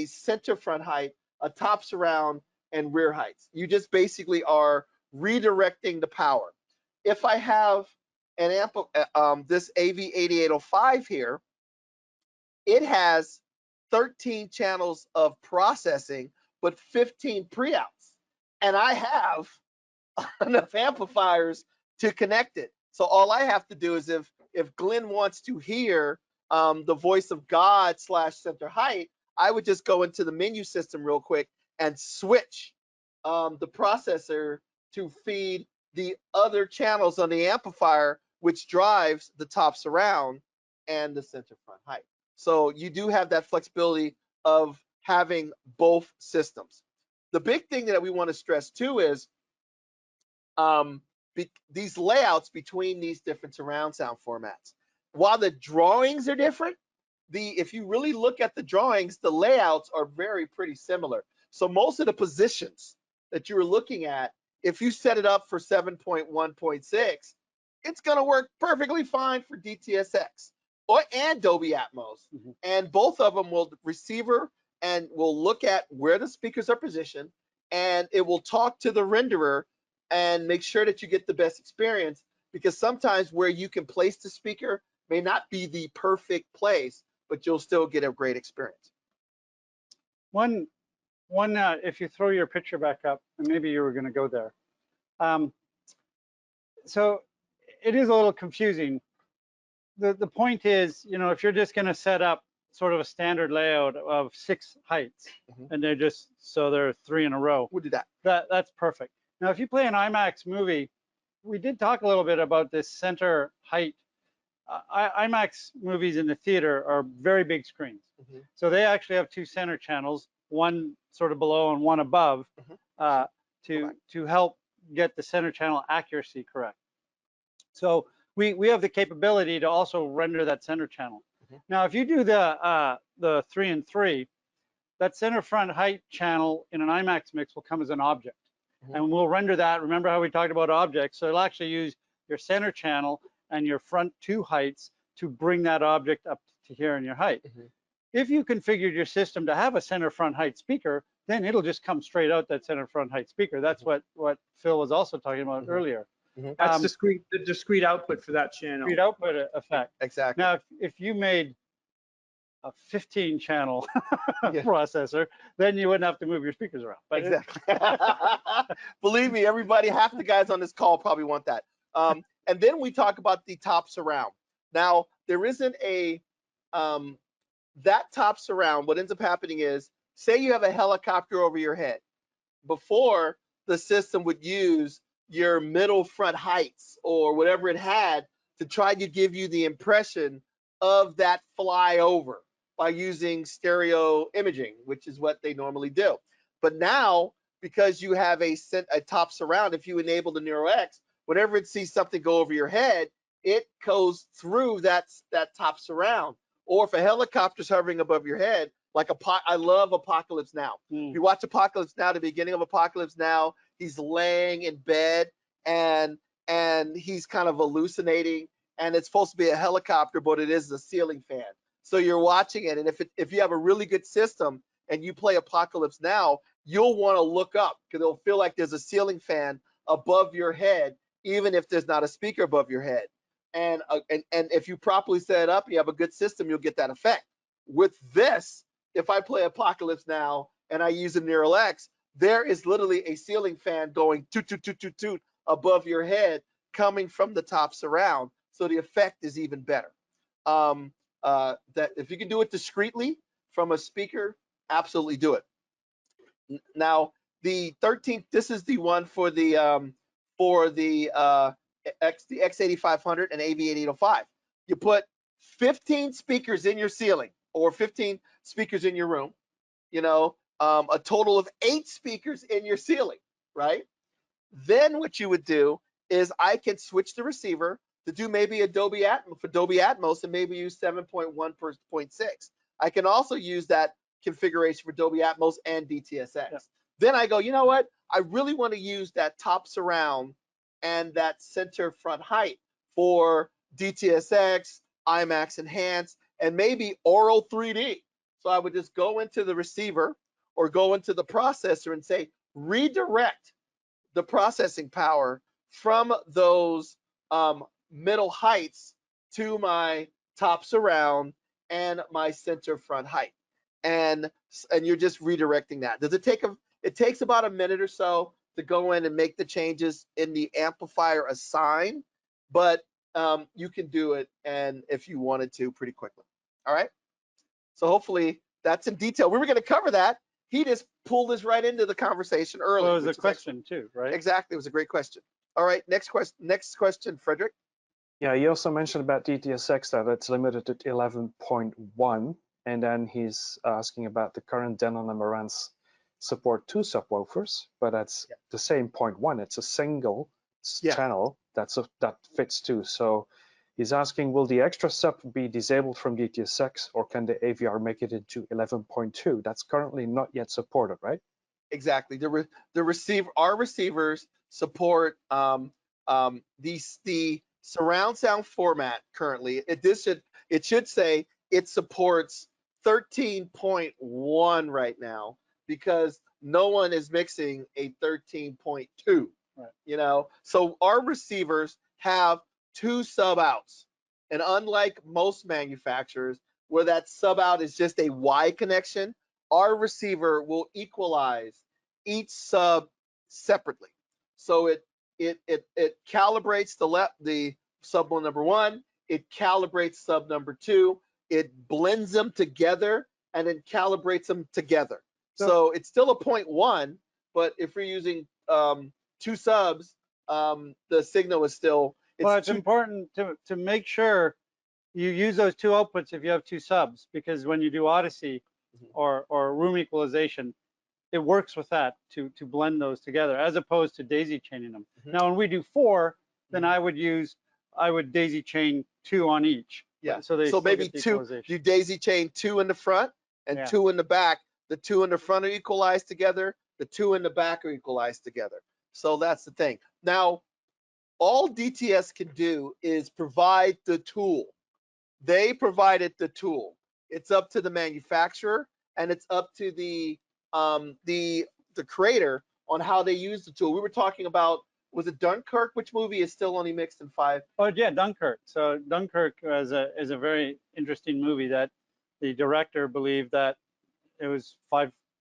center front height, a top surround, and rear heights. You just basically are redirecting the power. If I have an this AV8805 here, it has 13 channels of processing, but 15 pre-outs. And I have enough amplifiers to connect it. So all I have to do is if Glenn wants to hear the voice of God / center height, I would just go into the menu system real quick and switch the processor to feed the other channels on the amplifier, which drives the top surround and the center front height. So you do have that flexibility of having both systems. The big thing that we want to stress too is these layouts between these different surround sound formats. While the drawings are different, if you really look at the drawings, the layouts are pretty similar. So most of the positions that you were looking at, if you set it up for 7.1.6, it's going to work perfectly fine for DTSX and Dolby Atmos. And both of them will receiver and will look at where the speakers are positioned, and it will talk to the renderer and make sure that you get the best experience, because sometimes where you can place the speaker may not be the perfect place, but you'll still get a great experience. One, if you throw your picture back up, and maybe you were going to go there. So it is a little confusing. The point is, you know, if you're just going to set up sort of a standard layout of 6 heights, and they're just, so there are 3 in a row. We'll do that. That's perfect. Now, if you play an IMAX movie, we did talk a little bit about this center height. IMAX movies in the theater are very big screens. So they actually have 2 center channels, one sort of below and one above, to help get the center channel accuracy correct. So we have the capability to also render that center channel. Now, if you do the 3 and 3, that center front height channel in an IMAX mix will come as an object. And we'll render that. Remember how we talked about objects? So it'll actually use your center channel and your front 2 heights to bring that object up to here in your height. If you configured your system to have a center front height speaker, then it'll just come straight out that center front height speaker. That's what Phil was also talking about earlier. That's the discrete output for that channel. Discrete output effect. Exactly. Now, if you made a 15 channel processor, then you wouldn't have to move your speakers around. But exactly. Believe me, everybody, half the guys on this call probably want that. And then we talk about the top surround. Now, there isn't a, that top surround, what ends up happening is, say you have a helicopter over your head. Before, the system would use your middle front heights or whatever it had to try to give you the impression of that flyover by using stereo imaging, which is what they normally do. But now, because you have a top surround, if you enable the Neuro X, whenever it sees something go over your head, it goes through that top surround. Or if a helicopter's hovering above your head, like I love Apocalypse Now. If you watch Apocalypse Now, the beginning of Apocalypse Now, he's laying in bed and he's kind of hallucinating, and it's supposed to be a helicopter, but it is a ceiling fan. So you're watching it, and if you have a really good system and you play Apocalypse Now, you'll want to look up because it'll feel like there's a ceiling fan above your head, even if there's not a speaker above your head. And if you properly set it up, you have a good system, you'll get that effect. With this, if I play Apocalypse Now and I use a Neural X, there is literally a ceiling fan going toot, toot, toot, toot, toot above your head coming from the top surround. So the effect is even better. That if you can do it discreetly from a speaker, absolutely do it. Now, the 13th, this is the one for the X8500 and AV8805. You put 15 speakers in your ceiling or 15 speakers in your room, you know, a total of 8 speakers in your ceiling, right? Then what you would do is I can switch the receiver to do maybe a Dolby Atmos and maybe use 7.1.6. I can also use that configuration for Dolby Atmos and DTSX. Yeah. Then I go, you know what? I really want to use that top surround and that center front height for DTSX, IMAX Enhanced, and maybe Oral 3D. So I would just go into the receiver or go into the processor and say, redirect the processing power from those middle heights to my top surround and my center front height. And you're just redirecting that. Does it take it takes about a minute or so to go in and make the changes in the amplifier assign, but you can do it, and if you wanted to, pretty quickly. All right. So hopefully that's in detail. We were going to cover that. He just pulled us right into the conversation early. Well, it was a question too, right? Exactly. It was a great question. All right. Next question, Frederick. Yeah, he also mentioned about DTSX that it's limited to 11.1, and then he's asking about the current Denon and Marantz support 2 subwoofers, but that's the same 0.1. It's a single channel that fits 2. So He's asking, will the extra sub be disabled from DTSX, or can the AVR make it into 11.2? That's currently not yet supported, right? Exactly. Our receivers support the surround sound format currently. It should say it supports 13.1 right now, because no one is mixing a 13.2. Right. You know, so our receivers have 2 sub outs, and unlike most manufacturers where that sub out is just a Y connection, our receiver will equalize each sub separately. So it calibrates the sub number 1, it calibrates sub number 2, it blends them together, and then calibrates them together. So it's still a 0.1, but if we're using 2 subs, the signal is still. Well, it's important to make sure you use those 2 outputs if you have 2 subs, because when you do Odyssey or room equalization, it works with that to blend those together, as opposed to daisy chaining them. Now, when we do 4, then I would daisy chain 2 on each. Yeah. So maybe 2. You daisy chain 2 in the front and 2 in the back. The 2 in the front are equalized together. The 2 in the back are equalized together. So that's the thing. Now, all DTS can do is provide the tool. They provided the tool. It's up to the manufacturer, and it's up to the creator on how they use the tool. We were talking about, was it Dunkirk? Which movie is still only mixed in 5? Oh yeah, Dunkirk. So Dunkirk is a very interesting movie that the director believed that it was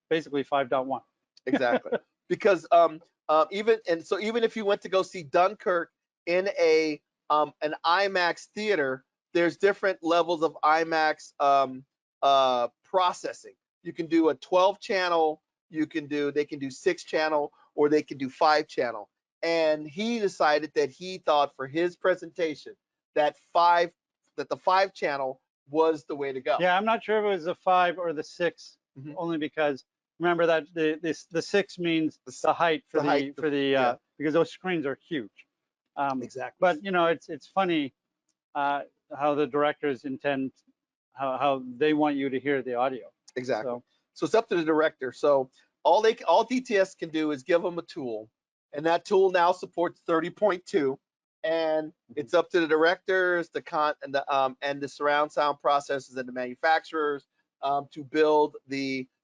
basically 5.1. Exactly. Because even if you went to go see Dunkirk in an IMAX theater, there's different levels of IMAX processing. You can do a 12 channel, they can do 6 channel, or they can do 5 channel. And he decided that he thought for his presentation that the 5 channel was the way to go. Yeah, I'm not sure if it was the 5 or the 6, only because remember that the 6 means the height because those screens are huge. Exactly. But you know, it's funny how the directors intend how they want you to hear the audio. Exactly. So it's up to the director. So all DTS can do is give them a tool, and that tool now supports 30.2, and it's up to the directors, and the surround sound processors and the manufacturers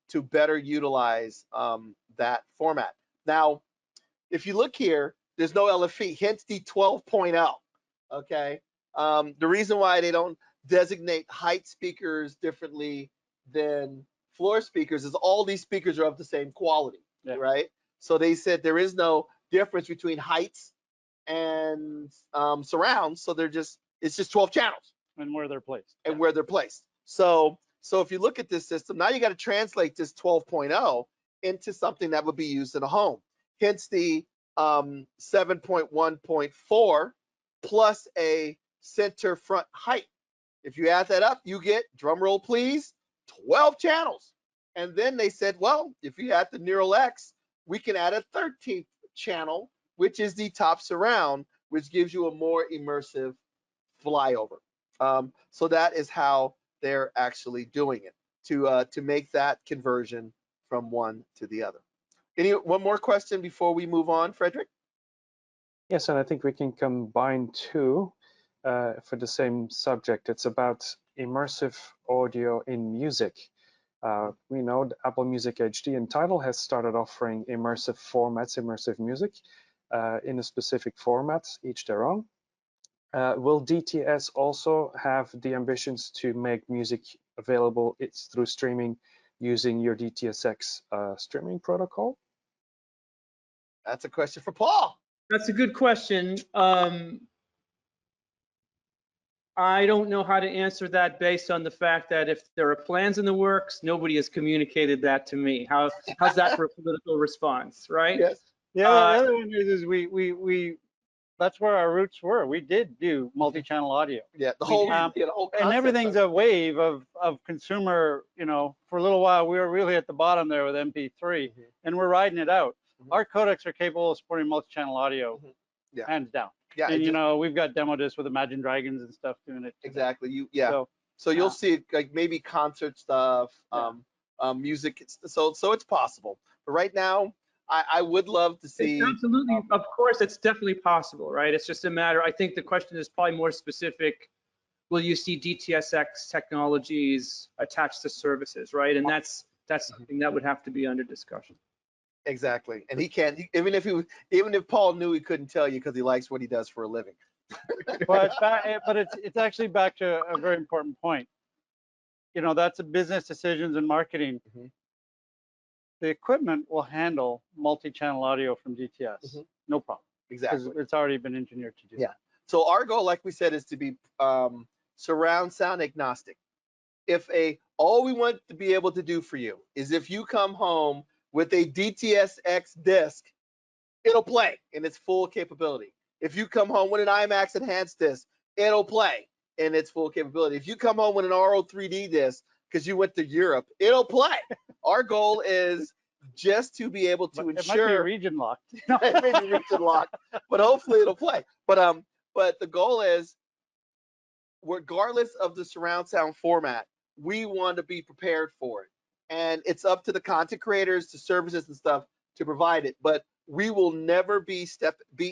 to better utilize that format. Now, if you look here, there's no LFE, hence the 12.0. Okay. The reason why they don't designate height speakers differently than floor speakers is all these speakers are of the same quality, right? So they said there is no difference between heights and surrounds, so it's just 12 channels. And where they're placed. And where they're placed. So if you look at this system, now you got to translate this 12.0 into something that would be used in a home. Hence the 7.1.4 plus a center front height. If you add that up, you get, drum roll please, 12 channels. And then they said, well, if you add the Neural X, we can add a 13th channel, which is the top surround, which gives you a more immersive flyover. So that is how they're actually doing it, to make that conversion from one to the other. One more question before we move on, Frederick? Yes, and I think we can combine 2 for the same subject. It's about immersive audio in music. We know the Apple Music HD and Tidal has started offering immersive formats, immersive music in a specific format, each their own. Will DTS also have the ambitions to make music available through streaming using your DTSX streaming protocol? That's a question for Paul. That's a good question. I don't know how to answer that based on the fact that if there are plans in the works, nobody has communicated that to me. How's that for a political response, right? Yes. Yeah, the other one is we that's where our roots were. We did do multi-channel audio. Yeah, the whole and everything's a wave of consumer, you know, for a little while we were really at the bottom there with MP3 and we're riding it out. Our codecs are capable of supporting multi-channel audio hands down. Yeah, And you know, we've got demo discs with Imagine Dragons and stuff doing it today. exactly. So Yeah. you'll see like maybe concert stuff, music. So it's possible. But right now, I would love to see. It's absolutely, of course, it's definitely possible, right? It's just a matter, I think the question is probably more specific. Will you see DTSX technologies attached to services, right? And that's something that would have to be under discussion. Exactly. And he can't, even if Paul knew, he couldn't tell you because he likes what he does for a living. But it's actually back to a very important point. You know, that's a business decisions and marketing. The equipment will handle multi-channel audio from DTS, no problem. Exactly. Because it's already been engineered to do that. So our goal, like we said, is to be surround sound agnostic. All we want to be able to do for you is if you come home with a DTS-X disc, it'll play in its full capability. If you come home with an IMAX Enhanced disc, it'll play in its full capability. If you come home with an RO3D disc because you went to Europe, it'll play. Our goal is just to be able to ensure. It might be region locked. It may be region locked, but hopefully it'll play. But the goal is, regardless of the surround sound format, we want to be prepared for it. And it's up to the content creators, to services and stuff to provide it. But we will never be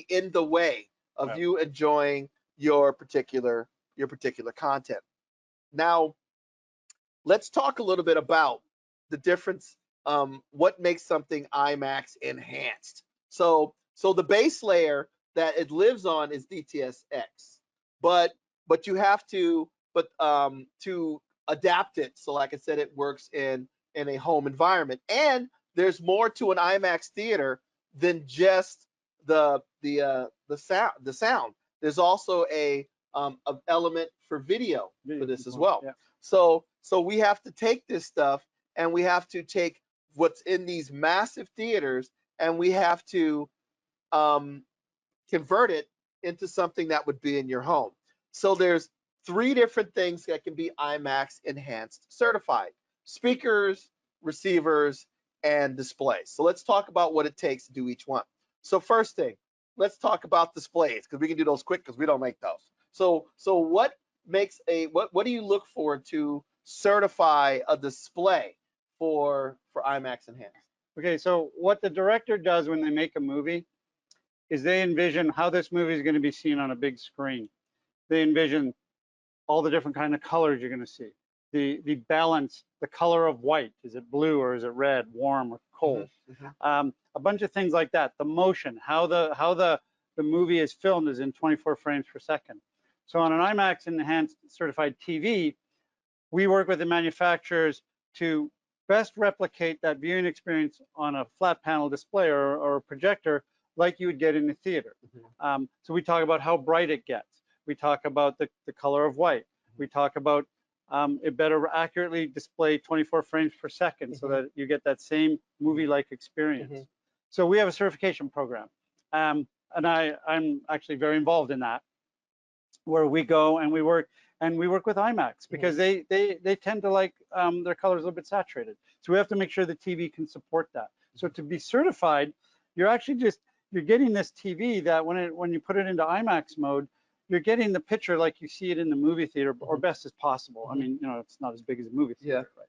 in the way of you enjoying your particular content. Now, let's talk a little bit about the difference. What makes something IMAX enhanced? So the base layer that it lives on is DTS-X, but you have to adapt it. So like I said, it works in a home environment, and there's more to an IMAX theater than just the sound. There's also a element for video for this as well. So we have to take this stuff, and we have to take what's in these massive theaters, and we have to convert it into something that would be in your home. So there's 3 different things that can be IMAX Enhanced certified: speakers, receivers, and displays. So let's talk about what it takes to do each one. So first thing, let's talk about displays, because we can do those quick because we don't make those. So what do you look for to certify a display for IMAX Enhanced? Okay, so what the director does when they make a movie is they envision how this movie is going to be seen on a big screen. They envision all the different kind of colors you're going to see. The balance, the color of white. Is it blue or is it red, warm or cold? A bunch of things like that. The motion, how the movie is filmed is in 24 frames per second. So on an IMAX Enhanced certified TV, we work with the manufacturers to best replicate that viewing experience on a flat panel display or a projector like you would get in the theater. So we talk about how bright it gets. We talk about the color of white. We talk about it better accurately display 24 frames per second so that you get that same movie-like experience. So we have a certification program. And I'm actually very involved in that, where we go and we work with IMAX because they tend to like their colors a little bit saturated. So we have to make sure the TV can support that. So to be certified, you're getting this TV that when you put it into IMAX mode, you're getting the picture like you see it in the movie theater, or best as possible. I mean, you know, it's not as big as a movie theater, right?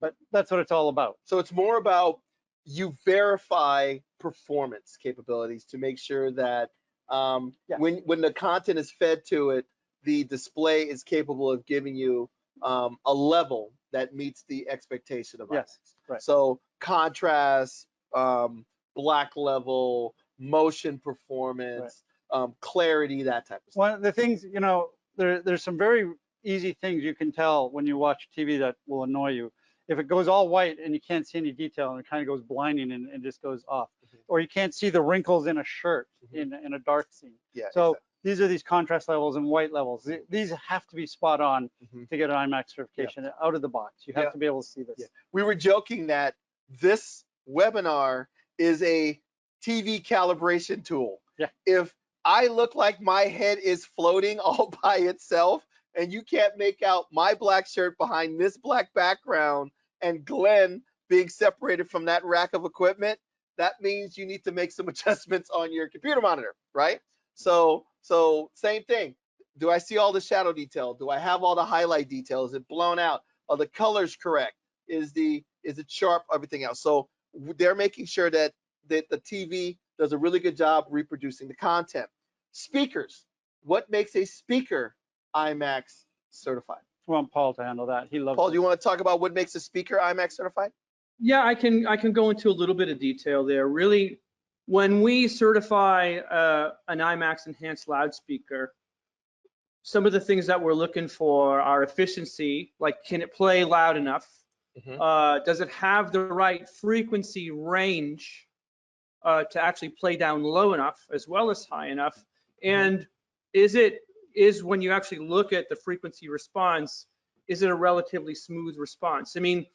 But that's what it's all about. So it's more about you verify performance capabilities to make sure that when the content is fed to it, the display is capable of giving you a level that meets the expectation of IMAX. Right. So contrast, black level, motion performance, clarity, that type of stuff. One of the things, you know, there's some very easy things you can tell when you watch TV that will annoy you. If it goes all white and you can't see any detail and it kind of goes blinding and just goes off, or you can't see the wrinkles in a shirt in a dark scene. So these are these contrast levels and white levels. These have to be spot on to get an IMAX certification out of the box. You have to be able to see this. We were joking that this webinar is a TV calibration tool. If I look like my head is floating all by itself and you can't make out my black shirt behind this black background and Glenn being separated from that rack of equipment, that means you need to make some adjustments on your computer monitor, right? So same thing. Do I see all the shadow detail? Do I have all the highlight detail? Is it blown out? Are the colors correct? Is it sharp? Everything else. So they're making sure that the TV does a really good job reproducing the content. Speakers. What makes a speaker IMAX certified? I want Paul to handle that. He loves Paul, it. do you want to talk about what makes a speaker IMAX certified? Yeah, I can go into a little bit of detail there. Really, when we certify an IMAX Enhanced loudspeaker, some of the things that we're looking for are efficiency, like can it play loud enough? Does it have the right frequency range to actually play down low enough as well as high enough? And is when you actually look at the frequency response, is it a relatively smooth response? I mean,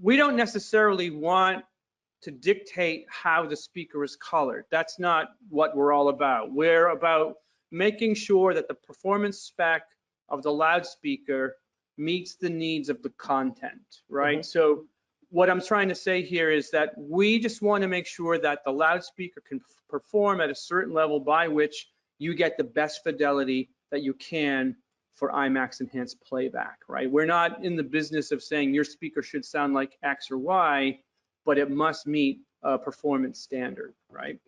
we don't necessarily want to dictate how the speaker is colored. That's not what we're all about. We're about making sure that the performance spec of the loudspeaker meets the needs of the content, right? So what I'm trying to say here is that we just want to make sure that the loudspeaker can perform at a certain level by which you get the best fidelity that you can for IMAX Enhanced playback, right? We're not in the business of saying your speaker should sound like X or Y, but it must meet a performance standard, right?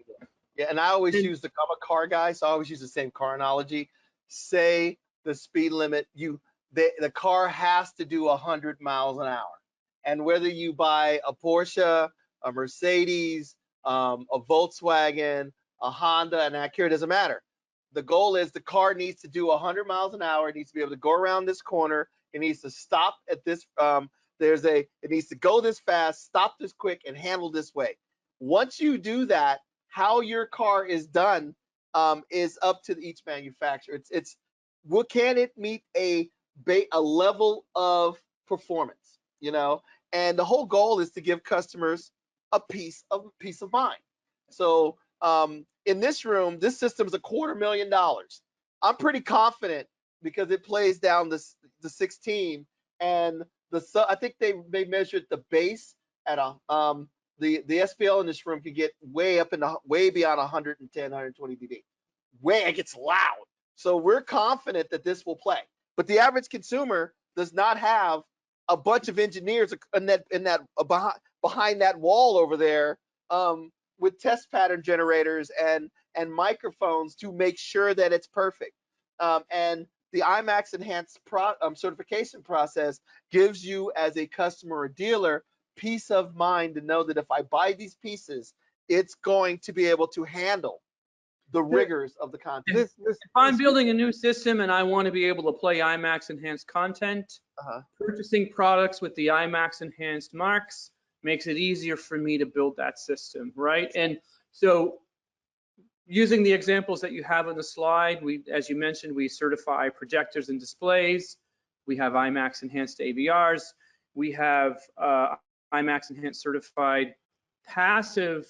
Yeah, and I always use I'm a car guy, so I always use the same car analogy. Say the speed limit, the car has to do 100 miles an hour. And whether you buy a Porsche, a Mercedes, a Volkswagen, a Honda, an Acura, doesn't matter. The goal is the car needs to do 100 miles an hour. It needs to be able to go around this corner. It needs to stop at this. It needs to go this fast, stop this quick, and handle this way. Once you do that, how your car is done is up to each manufacturer. It's what can it meet a level of performance, and the whole goal is to give customers a peace of mind. So in this room, this system's $250,000. I'm pretty confident because it plays down the 16, and I think they measured the bass at the SPL in this room can get way beyond 110, 120 dB. It gets loud. So we're confident that this will play. But the average consumer does not have a bunch of engineers behind that wall over there with test pattern generators and microphones to make sure that it's perfect. And the IMAX Enhanced certification process gives you, as a customer or dealer, peace of mind to know that if I buy these pieces, it's going to be able to handle the rigors of the content. If I'm building a new system and I want to be able to play IMAX Enhanced content, purchasing products with the IMAX Enhanced marks makes it easier for me to build that system, right? And so using the examples that you have on the slide, as you mentioned, we certify projectors and displays. We have IMAX Enhanced AVRs. We have IMAX Enhanced certified passive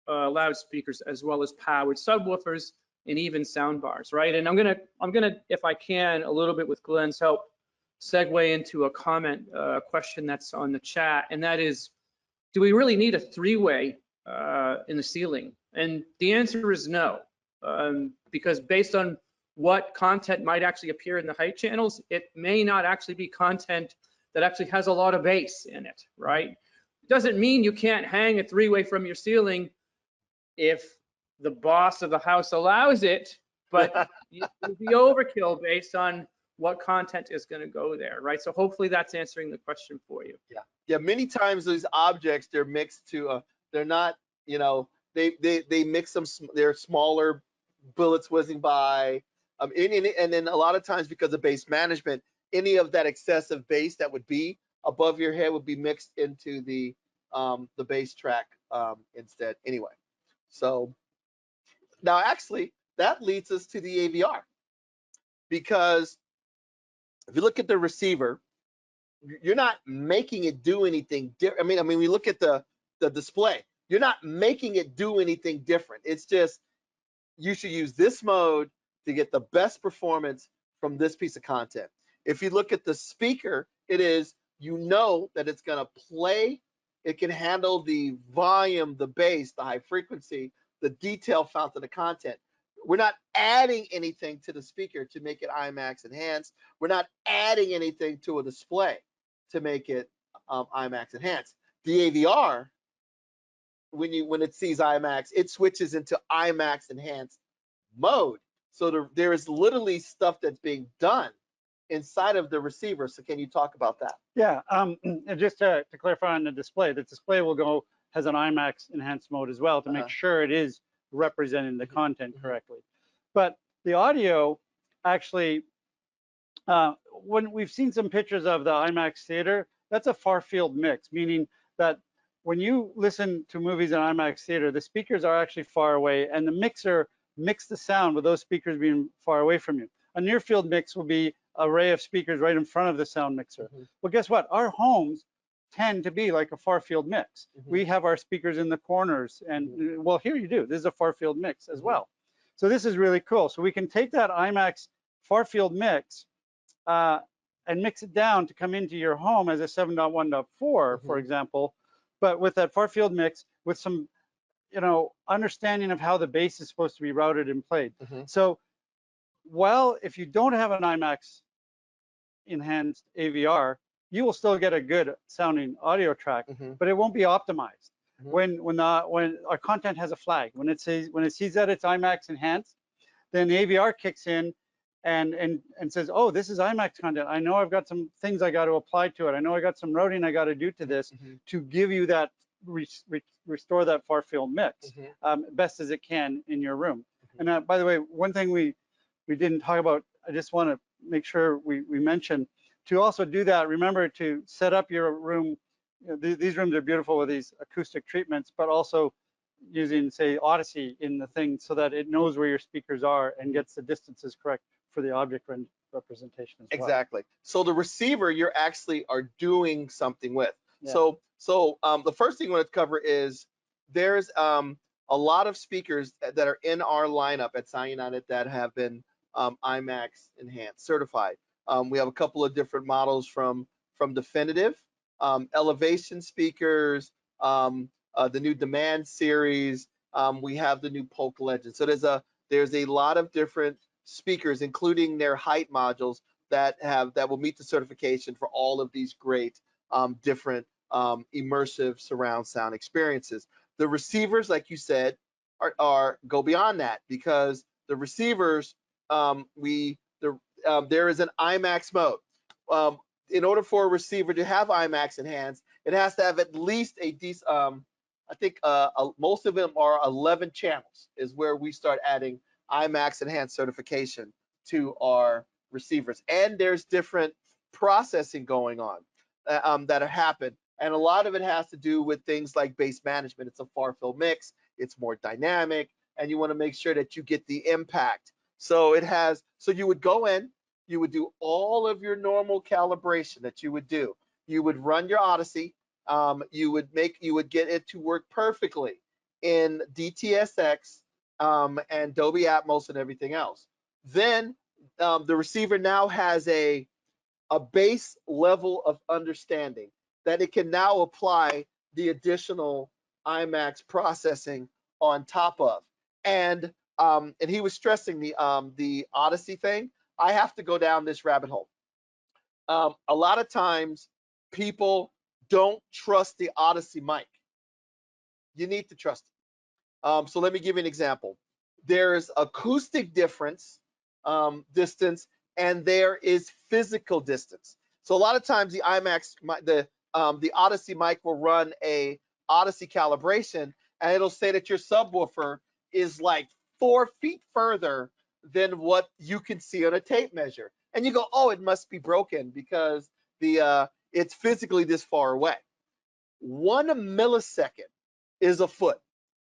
loudspeakers, as well as powered subwoofers and even sound bars, right? And I'm gonna, if I can, a little bit with Glen's help, segue into a question that's on the chat, and that is, do we really need a three-way in the ceiling? And the answer is no, because based on what content might actually appear in the height channels, it may not actually be content that actually has a lot of bass in it, right? It doesn't mean you can't hang a three-way from your ceiling if the boss of the house allows it, but it would be overkill based on what content is going to go there, right? So hopefully that's answering the question for you. Yeah. Many times these objects, they're mixed to they're not, they mix them. They're smaller bullets whizzing by, and then a lot of times because of bass management, any of that excessive bass that would be above your head would be mixed into the bass track instead. Anyway, so now actually that leads us to the AVR, because if you look at the receiver, you're not making it do anything different. I mean, we look at the display. You're not making it do anything different. It's just you should use this mode to get the best performance from this piece of content. If you look at the speaker, it is, that it's going to play. It can handle the volume, the bass, the high frequency, the detail fount of the content. we're not adding anything to the speaker to make it IMAX Enhanced. We're not adding anything to a display to make it IMAX Enhanced. The AVR, when it sees IMAX, it switches into IMAX Enhanced mode. So there is literally stuff that's being done inside of the receiver. So can you talk about that? Yeah, and just to clarify on the display will has an IMAX Enhanced mode as well to make sure it is representing the content correctly. But the audio actually, when we've seen some pictures of the IMAX theater, that's a far field mix, meaning that when you listen to movies in IMAX theater, the speakers are actually far away, and the mixer mixes the sound with those speakers being far away from you. A near field mix will be an array of speakers right in front of the sound mixer. Well, guess what? Our homes tend to be like a far field mix. We have our speakers in the corners, and well, here you do. This is a far field mix as well. So this is really cool. So we can take that IMAX far field mix and mix it down to come into your home as a 7.1.4, for example, but with that far field mix with some, understanding of how the bass is supposed to be routed and played. So, well, if you don't have an IMAX Enhanced AVR, you will still get a good sounding audio track, but it won't be optimized. When our content has a flag, when it sees that it's IMAX Enhanced, then the AVR kicks in and says, oh, this is IMAX content. I know I've got some things I got to apply to it. I know I got some routing I got to do to this to give you that, restore that far field mix best as it can in your room. And by the way, one thing we didn't talk about, I just want to make sure we mention, to also do that, remember to set up your room. These rooms are beautiful with these acoustic treatments, but also using, say, Odyssey in the thing so that it knows where your speakers are and gets the distances correct for the object representation as well. Exactly. So the receiver you actually are doing something with. Yeah. So the first thing I want to cover is there's a lot of speakers that are in our lineup at Sound United that have been IMAX Enhanced certified. We have a couple of different models from Definitive, Elevation speakers, the new Demand series. We have the new Polk Legend. So there's a lot of different speakers, including their height modules that will meet the certification for all of these great different immersive surround sound experiences. The receivers, like you said, are go beyond that, because the receivers there is an IMAX mode. In order for a receiver to have IMAX Enhanced, it has to have at least a decent, I think most of them are 11 channels is where we start adding IMAX Enhanced certification to our receivers. And there's different processing going on that happen. And a lot of it has to do with things like bass management. It's a far field mix. It's more dynamic, and you want to make sure that you get the impact. So you would go in, you would do all of your normal calibration that you would do. You would run your Odyssey. You would get it to work perfectly in DTSX and Dolby Atmos and everything else. Then the receiver now has a base level of understanding that it can now apply the additional IMAX processing on top of. And he was stressing the Odyssey thing. I have to go down this rabbit hole. A lot of times people don't trust the Odyssey mic. You need to trust it. So let me give you an example. There's acoustic distance, and there is physical distance. So a lot of times the IMAX, the Odyssey mic will run a Odyssey calibration, and it'll say that your subwoofer is like 4 feet further than what you can see on a tape measure. And you go, oh, it must be broken because it's physically this far away. 1 millisecond is a foot.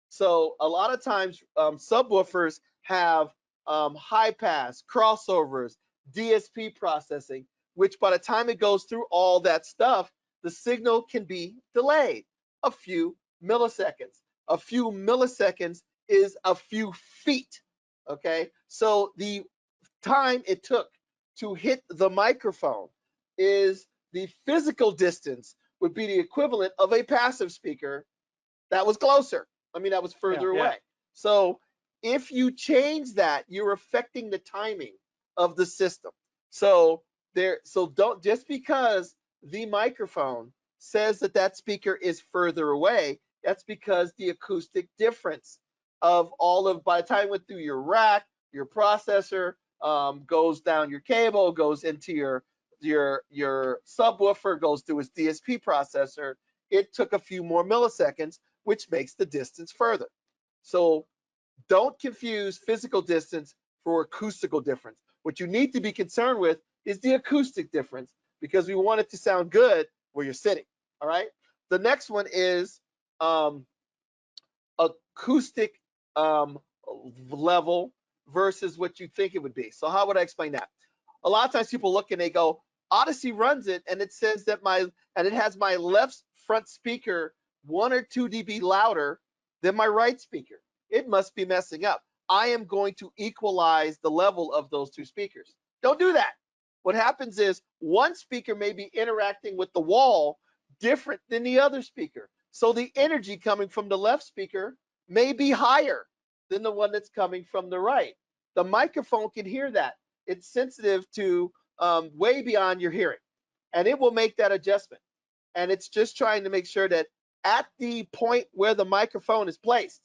So a lot of times subwoofers have high pass, crossovers, DSP processing, which by the time it goes through all that stuff, the signal can be delayed a few milliseconds. A few milliseconds is a few feet, okay? So the time it took to hit the microphone is the physical distance would be the equivalent of a passive speaker that was closer. I mean, that was further away. So If you change that, you're affecting the timing of the system. So don't, just because the microphone says that that speaker is further away, that's because the acoustic difference of all of, by the time it went through your rack, your processor, goes down your cable, goes into your subwoofer, goes through its DSP processor, it took a few more milliseconds, which makes the distance further. So don't confuse physical distance for acoustical difference. What you need to be concerned with is the acoustic difference, because we want it to sound good where you're sitting. All right. The next one is acoustic level versus what you think it would be. So how would I explain that? A lot of times people look and they go, Odyssey runs it and it says that it has my left front speaker 1 or 2 dB louder than my right speaker. It must be messing up. I am going to equalize the level of those 2 speakers. Don't do that. What happens is one speaker may be interacting with the wall different than the other speaker. So the energy coming from the left speaker may be higher than the one that's coming from the right. The microphone can hear that. It's sensitive to way beyond your hearing, and it will make that adjustment. And it's just trying to make sure that at the point where the microphone is placed,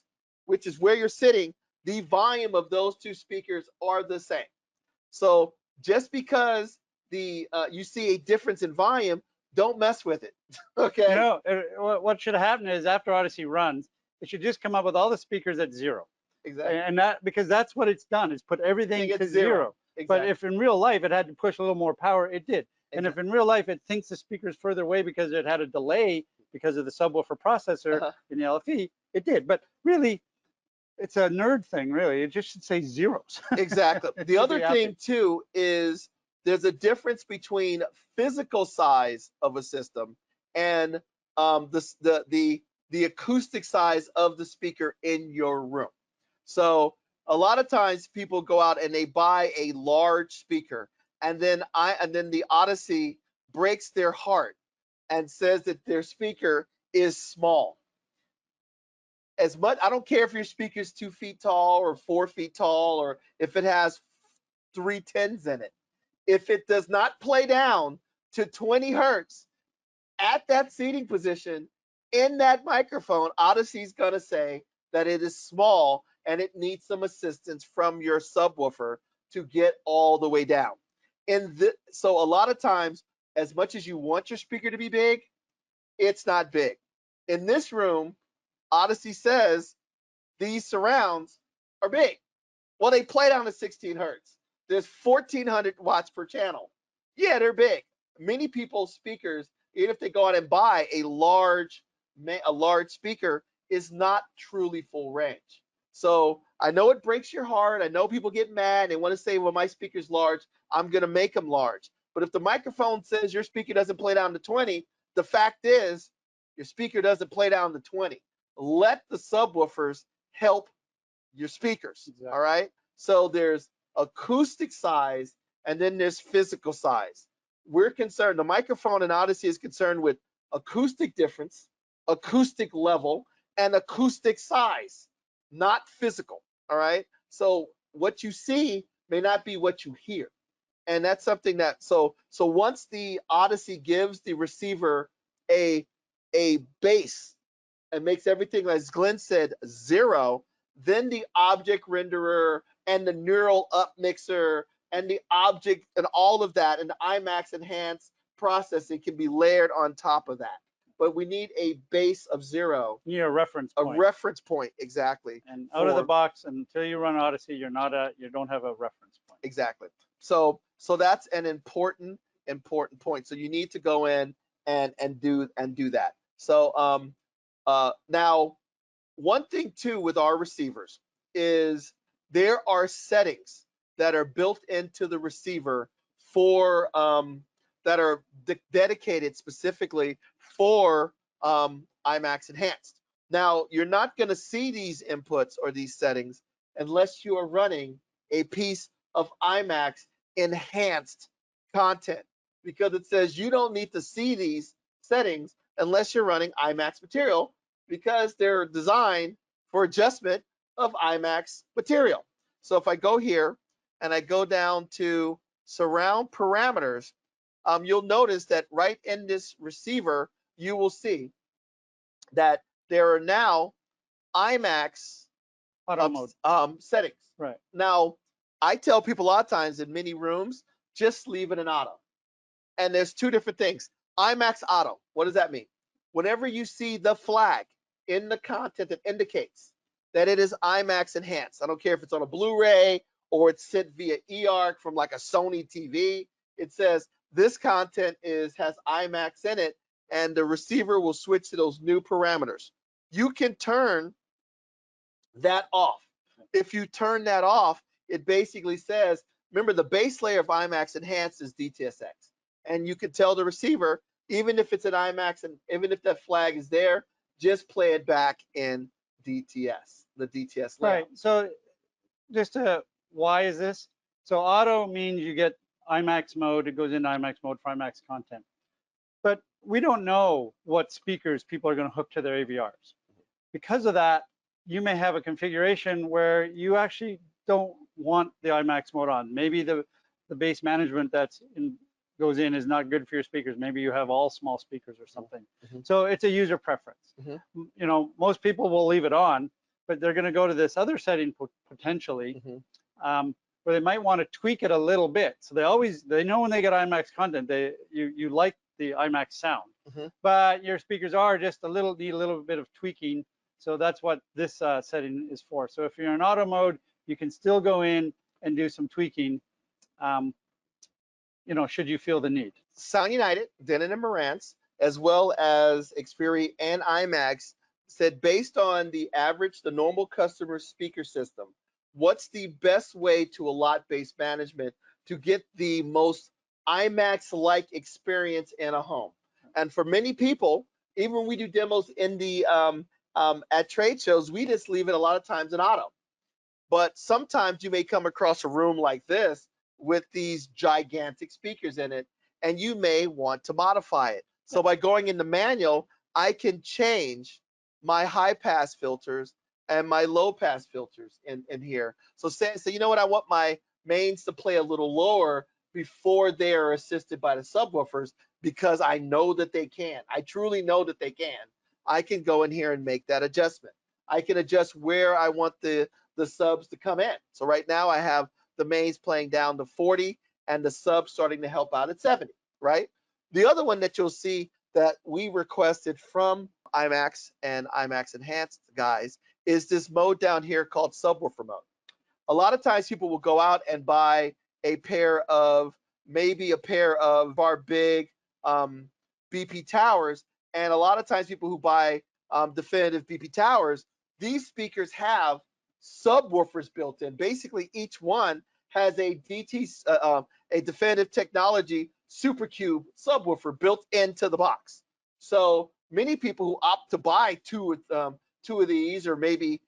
which is where you're sitting, the volume of those 2 speakers are the same. So just because you see a difference in volume, don't mess with it. Okay. You know, what should happen is after Odyssey runs, it should just come up with all the speakers at 0. Exactly. And that, because that's what it's done. It's put everything to 0. Exactly. But if in real life it had to push a little more power, it did. Exactly. And if in real life it thinks the speaker's further away because it had a delay because of the subwoofer processor in the LFE, it did. But really, it's a nerd thing, really. It just should say zeros. Exactly. The other thing too is there's a difference between physical size of a system and the acoustic size of the speaker in your room. So a lot of times people go out and they buy a large speaker, and then the Odyssey breaks their heart and says that their speaker is small. As much, I don't care if your speaker is 2 feet tall or 4 feet tall, or if it has 3 tens in it. If it does not play down to 20 hertz at that seating position in that microphone, Odyssey's going to say that it is small and it needs some assistance from your subwoofer to get all the way down. So a lot of times, as much as you want your speaker to be big, it's not big. In this room, Odyssey says these surrounds are big. Well, they play down to 16 hertz. There's 1,400 watts per channel. Yeah, they're big. Many people's speakers, even if they go out and buy a large speaker, is not truly full range. So I know it breaks your heart. I know people get mad. They want to say, well, my speaker's large, I'm going to make them large. But if the microphone says your speaker doesn't play down to 20, the fact is your speaker doesn't play down to 20. Let the subwoofers help your speakers. Exactly. All right. So there's acoustic size and then there's physical size. We're concerned, the microphone in Odyssey is concerned with acoustic difference, acoustic level, and acoustic size, not physical. All right. So what you see may not be what you hear. And that's something that, so once the Odyssey gives the receiver a base and makes everything, as Glenn said, 0, then the object renderer and the neural up mixer and the object and all of that and the IMAX Enhanced processing can be layered on top of that. But we need a base of 0. You need a reference point. A reference point, exactly. And out of the box, until you run Odyssey, you don't have a reference point. Exactly. So that's an important point. So you need to go in and do that. So now, one thing too with our receivers is there are settings that are built into the receiver for that are dedicated specifically for IMAX Enhanced. Now, you're not going to see these inputs or these settings unless you are running a piece of IMAX Enhanced content, because it says you don't need to see these settings unless you're running IMAX material, because they're designed for adjustment of IMAX material. So if I go here and I go down to surround parameters, you'll notice that right in this receiver, you will see that there are now IMAX Auto mode. settings. Right. Now, I tell people a lot of times in many rooms, just leave it in auto. And there's two different things. IMAX auto, what does that mean? Whenever you see the flag in the content that indicates that it is IMAX Enhanced, I don't care if it's on a Blu-ray or it's sent via eARC from like a Sony TV, it says this content has IMAX in it, and the receiver will switch to those new parameters. You can turn that off. If you turn that off, it basically says, remember the base layer of IMAX Enhanced is DTSX. And you can tell the receiver, even if it's an IMAX and even if that flag is there, just play it back in DTS, the DTS layout. Right. So just why is this? So auto means you get IMAX mode. It goes into IMAX mode for IMAX content. But we don't know what speakers people are going to hook to their AVRs. Because of that, you may have a configuration where you actually don't want the IMAX mode on. Maybe the base management goes in is not good for your speakers. Maybe you have all small speakers or something. So it's a user preference. You know, most people will leave it on, but they're going to go to this other setting potentially where they might want to tweak it a little bit. So they know when they get IMAX content, you like the IMAX sound, but your speakers are just need a little bit of tweaking. So that's what this setting is for. So if you're in auto mode, you can still go in and do some tweaking, you know, should you feel the need. Sound United, Denon and Marantz, as well as Xperi and IMAX said based on the normal customer speaker system, what's the best way to allot base management to get the most IMAX-like experience in a home? And for many people, even when we do demos in the at trade shows, we just leave it a lot of times in auto. But sometimes you may come across a room like this with these gigantic speakers in it, and you may want to modify it. So by going in the manual, I can change my high pass filters and my low pass filters in here. So say, you know what, I want my mains to play a little lower before they are assisted by the subwoofers, because I know that they can. I truly know that they can. I can go in here and make that adjustment. I can adjust where I want the subs to come in. So right now I have the mains playing down to 40 and the subs starting to help out at 70, right? The other one that you'll see that we requested from IMAX and IMAX Enhanced guys is this mode down here called Subwoofer Mode. A lot of times people will go out and buy maybe a pair of our big BP towers, and a lot of times people who buy definitive BP towers, these speakers have subwoofers built in. Basically, each one has a definitive technology supercube subwoofer built into the box. So many people who opt to buy two of these, or maybe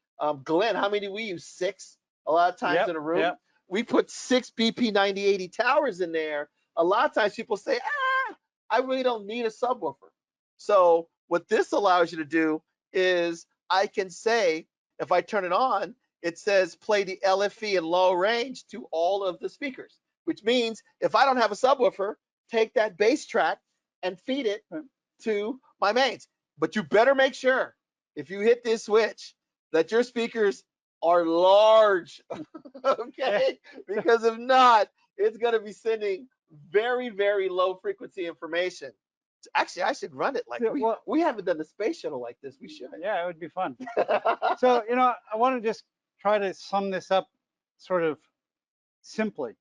Glenn, how many do we use? 6 a lot of times in a room. We put 6 BP 9080 towers in there. A lot of times people say, I really don't need a subwoofer. So what this allows you to do is I can say, if I turn it on, it says play the LFE in low range to all of the speakers, which means if I don't have a subwoofer, take that bass track and feed it to my mains. But you better make sure if you hit this switch that your speakers are large, okay? Because if not, it's going to be sending very, very low frequency information. Actually, I should run it like we haven't done the space shuttle like this. We should. Yeah, it would be fun. So, you know, I want to just try to sum this up sort of simply.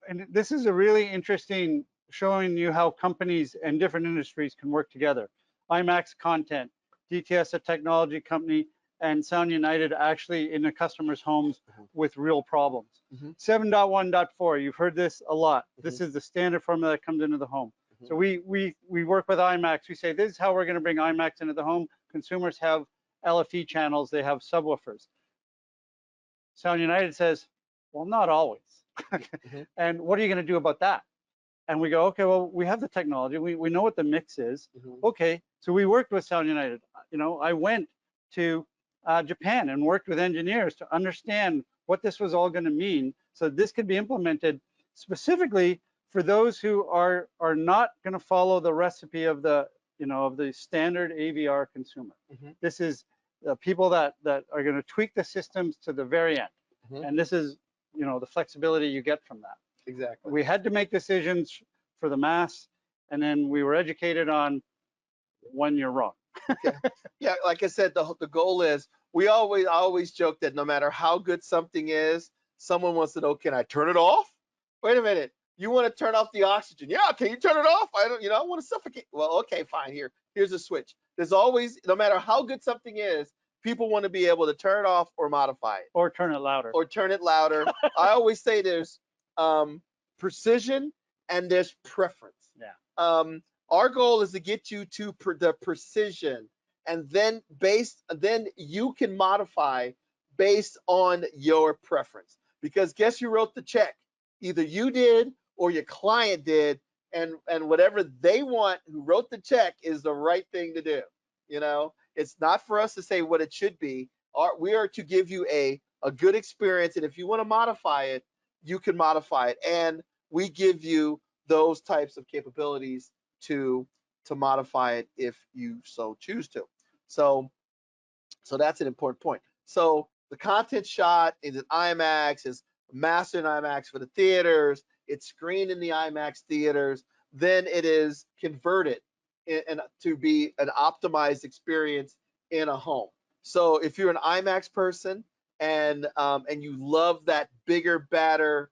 And this is a really interesting showing you how companies and different industries can work together. IMAX content, DTS, a technology company, and Sound United actually in the customers' homes with real problems. 7.1.4, you've heard this a lot. This is the standard formula that comes into the home. So we work with IMAX. We say, this is how we're going to bring IMAX into the home. Consumers have LFE channels. They have subwoofers. Sound United says, well, not always. And what are you going to do about that? And we go, okay, well, we have the technology. We know what the mix is. Okay, so we worked with Sound United. You know, I went to Japan and worked with engineers to understand what this was all going to mean, so this could be implemented specifically for those who are not going to follow the recipe of the of the standard AVR consumer. This is people that are going to tweak the systems to the very end, and this is the flexibility you get from that. Exactly. We had to make decisions for the mass, and then we were educated on when you're wrong. Yeah, like I said, the goal is I always joke that no matter how good something is, someone wants to know, can I turn it off? Wait a minute, you want to turn off the oxygen? Yeah, can you turn it off? I don't, I want to suffocate. Well, okay, fine. Here's a switch. There's always, no matter how good something is, people want to be able to turn it off or modify it. Or turn it louder. Or turn it louder. I always say there's precision and there's preference. Yeah. Our goal is to get you to the precision, and then you can modify based on your preference. Because guess who wrote the check? Either you did or your client did, and whatever they want, who wrote the check, is the right thing to do. It's not for us to say what it should be. We are to give you a good experience, and if you want to modify it, you can modify it, and we give you those types of capabilities to modify it if you so choose to. So that's an important point. So the content shot is an IMAX, is mastered in IMAX for the theaters, it's screened in the IMAX theaters, then it is converted to be an optimized experience in a home. So if you're an IMAX person and you love that bigger, badder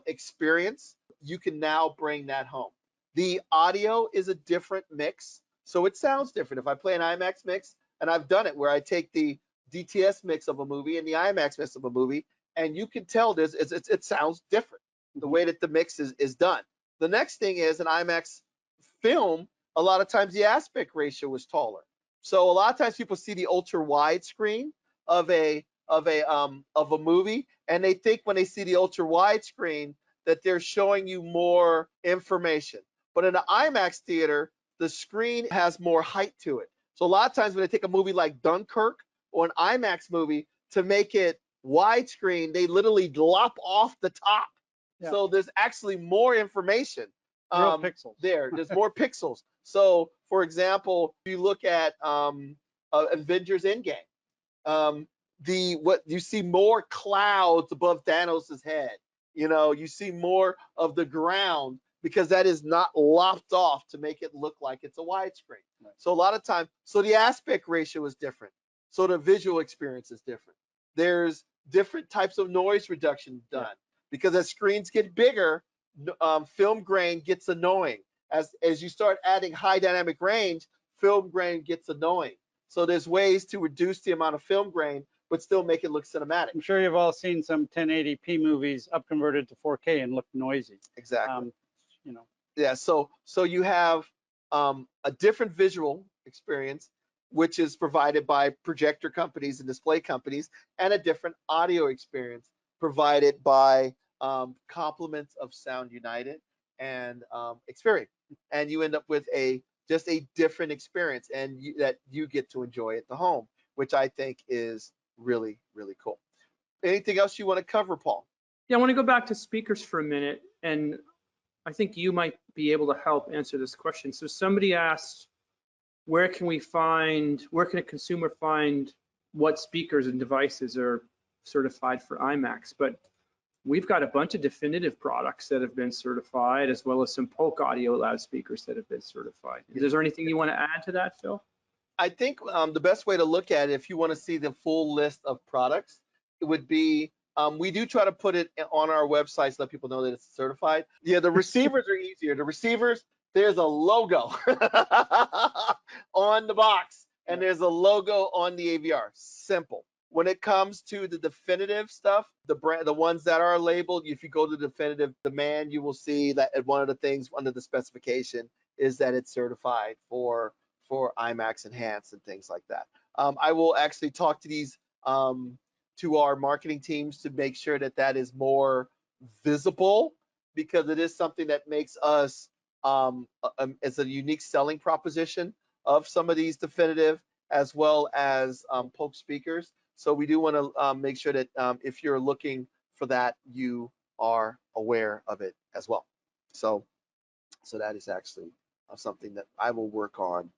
experience, you can now bring that home. The audio is a different mix, so it sounds different. If I play an IMAX mix, and I've done it where I take the DTS mix of a movie and the IMAX mix of a movie, and you can tell it sounds different, the way that the mix is done. The next thing is an IMAX film, a lot of times the aspect ratio is taller. So a lot of times people see the ultra wide screen of a movie, and they think when they see the ultra wide screen that they're showing you more information. But in an IMAX theater, the screen has more height to it. So a lot of times when they take a movie like Dunkirk or an IMAX movie to make it widescreen, they literally lop off the top. Yeah. So there's actually more information Real pixels. There's more pixels. So for example, if you look at Avengers Endgame, what you see more clouds above Thanos' head. You see more of the ground because that is not lopped off to make it look like it's a widescreen. Right. So a lot of times, so the aspect ratio is different. So the visual experience is different. There's different types of noise reduction done because as screens get bigger, film grain gets annoying. As you start adding high dynamic range, film grain gets annoying. So there's ways to reduce the amount of film grain but still make it look cinematic. I'm sure you've all seen some 1080p movies up converted to 4K and look noisy. Exactly. Yeah. So you have a different visual experience, which is provided by projector companies and display companies, and a different audio experience provided by complements of Sound United and Experian, and you end up with just a different experience, and that you get to enjoy at the home, which I think is really, really cool. Anything else you want to cover, Paul? Yeah, I want to go back to speakers for a minute, and I think you might be able to help answer this question. So somebody asked, where can a consumer find what speakers and devices are certified for IMAX? But we've got a bunch of definitive products that have been certified, as well as some Polk audio loudspeakers that have been certified. Is there anything you want to add to that, Phil? I think the best way to look at it, if you want to see the full list of products, it would be, we do try to put it on our website so that people know that it's certified. Yeah, the receivers are easier. The receivers, there's a logo on the box, and there's a logo on the AVR. Simple. When it comes to the definitive stuff, the ones that are labeled, if you go to definitive demand, you will see that one of the things under the specification is that it's certified for IMAX Enhanced and things like that. I will actually talk to these to our marketing teams to make sure that is more visible, because it is something that makes us as a unique selling proposition of some of these definitive as well as Polk speakers. So we do want to make sure that if you're looking for that, you are aware of it as well. So that is actually something that I will work on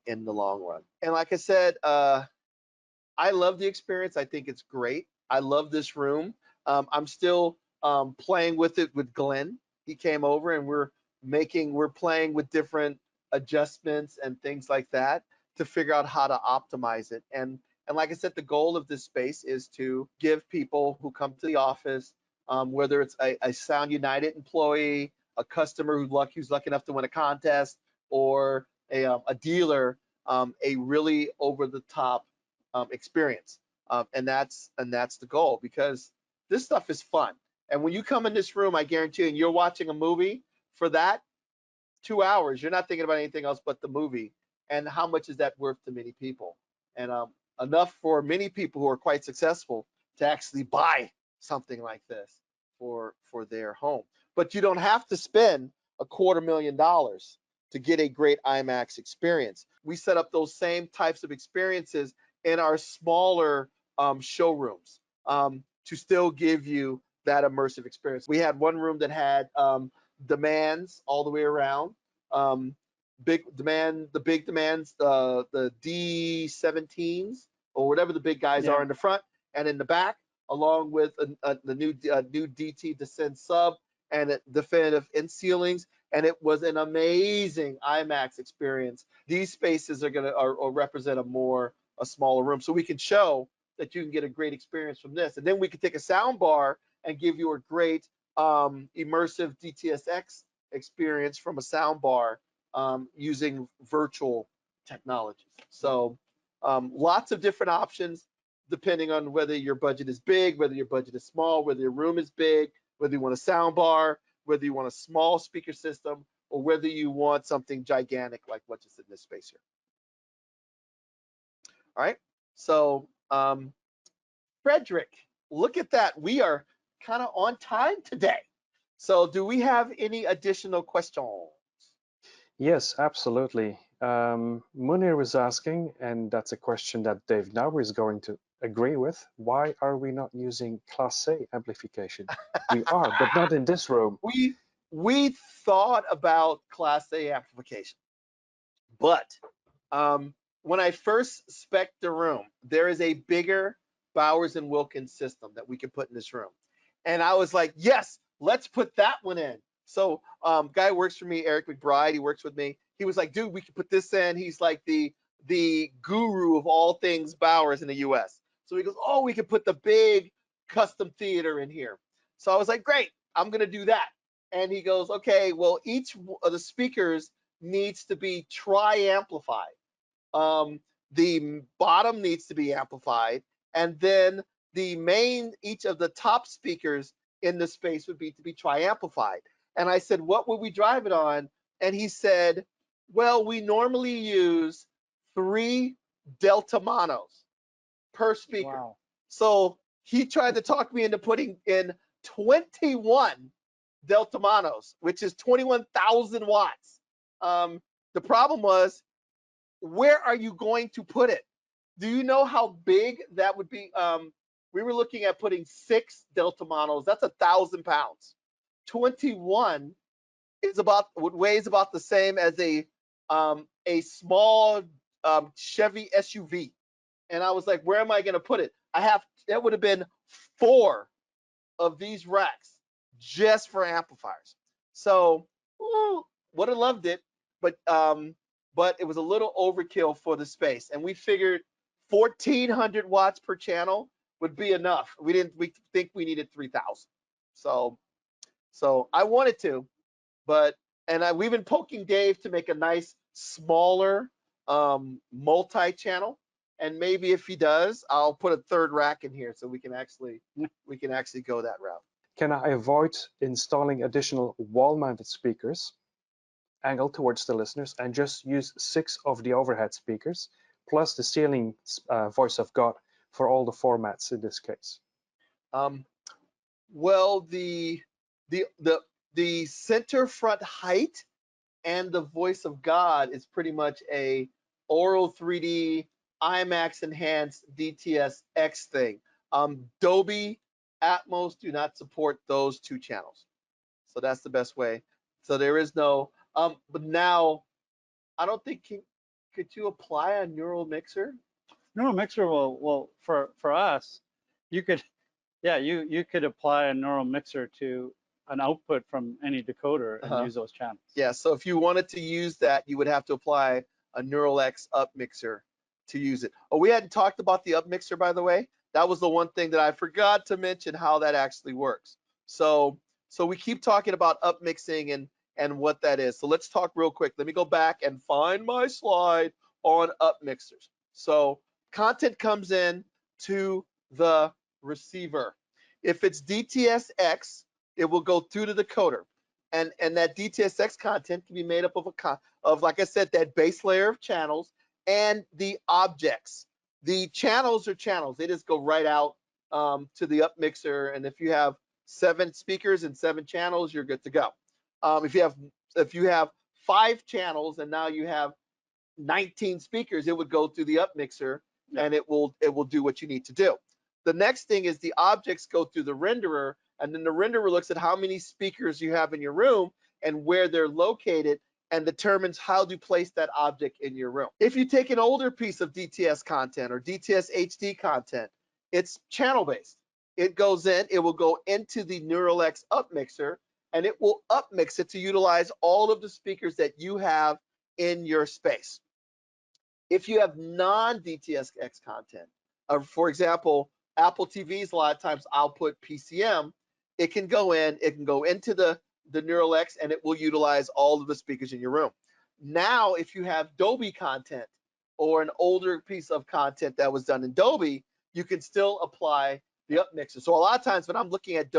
in the long run. And like I said, I love the experience. I think it's great. I love this room. I'm still playing with it with Glenn. He came over and we're playing with different adjustments and things like that to figure out how to optimize it. And like I said, the goal of this space is to give people who come to the office, whether it's a Sound United employee, a customer who's lucky enough to win a contest, or a dealer, a really over the top experience, and that's the goal, because this stuff is fun. And when you come in this room, I guarantee you, and you're watching a movie for that 2 hours, you're not thinking about anything else but the movie. And how much is that worth to many people? And enough for many people who are quite successful to actually buy something like this for their home. But you don't have to spend $250,000 to get a great IMAX experience. We set up those same types of experiences in our smaller showrooms to still give you that immersive experience. We had one room that had demands all the way around, the big demands, the D17s or whatever the big guys are in the front and in the back, along with the new DT Descend sub and definitive in ceilings. And it was an amazing IMAX experience. These spaces are gonna represent a smaller room, so we can show that you can get a great experience from this. And then we can take a sound bar and give you a great immersive DTSX experience from a sound bar using virtual technologies. So lots of different options depending on whether your budget is big, whether your budget is small, whether your room is big, whether you want a sound bar, whether you want a small speaker system, or whether you want something gigantic like what's just in this space here. All right, so Frederick, look at that. We are kind of on time today. So do we have any additional questions? Yes, absolutely. Munir was asking, and that's a question that Dave Nauber is going to agree with. Why are we not using Class A amplification? We are, but not in this room. We thought about Class A amplification, but when I first spec'd the room, there is a bigger Bowers and Wilkins system that we can put in this room. And I was like, yes, let's put that one in. So guy who works for me, Eric McBride, he works with me. He was like, dude, we can put this in. He's like the guru of all things Bowers in the US. So he goes, oh, we could put the big custom theater in here. So I was like, great, I'm gonna do that. And he goes, okay, well, each of the speakers needs to be tri-amplified. The bottom needs to be amplified, and then each of the top speakers in the space would be to be tri-amplified. And I said, what would we drive it on? And he said, well, we normally use 3 Delta monos per speaker. Wow. So he tried to talk me into putting in 21 Delta monos, which is 21,000 watts. The problem was, where are you going to put it? Do you know how big that would be? We were looking at putting 6 Delta monos. That's 1,000 pounds. 21 weighs about the same as a small Chevy SUV. And I was like, where am I going to put it? That would have been 4 of these racks just for amplifiers. So would have loved it, but it was a little overkill for the space. And we figured 1,400 watts per channel would be enough. We think we needed 3,000. So I wanted to, we've been poking Dave to make a nice smaller multi-channel. And maybe if he does, I'll put a 3rd rack in here so we can actually go that route. Can I avoid installing additional wall-mounted speakers angled towards the listeners and just use 6 of the overhead speakers plus the ceiling voice of God for all the formats in this case? Well, the center front height and the voice of God is pretty much a Oral 3D IMAX Enhanced DTS X thing. Dolby Atmos do not support those 2 channels. So that's the best way. So there is no, but now I don't think, could you apply a neural mixer? Neural mixer will for us, you could, yeah, you could apply a neural mixer to an output from any decoder and use those channels. Yeah, so if you wanted to use that, you would have to apply a Neural X up mixer to use it. Oh, we hadn't talked about the up mixer, by the way. That was the one thing that I forgot to mention how that actually works. So we keep talking about up mixing and what that is. So let's talk real quick. Let me go back and find my slide on up mixers. So content comes in to the receiver. If it's DTSX, it will go through the decoder. And that DTSX content can be made up of like I said, that base layer of channels and the objects. The channels are channels. They just go right out to the up mixer. And if you have 7 speakers and 7 channels, you're good to go. If you have 5 channels and now you have 19 speakers, it would go through the up mixer, and it will do what you need to do. The next thing is the objects go through the renderer, and then the renderer looks at how many speakers you have in your room and where they're located and determines how to place that object in your room. If you take an older piece of DTS content or DTS HD content, it's channel based. It goes in, it will go into the Neural X up mixer, and it will up mix it to utilize all of the speakers that you have in your space. If you have non-DTSX content, for example, Apple TVs, a lot of times I'll put PCM, it can go into the Neural X, and it will utilize all of the speakers in your room. Now, if you have Dolby content or an older piece of content that was done in Dolby, you can still apply the up mixer. So a lot of times when I'm looking at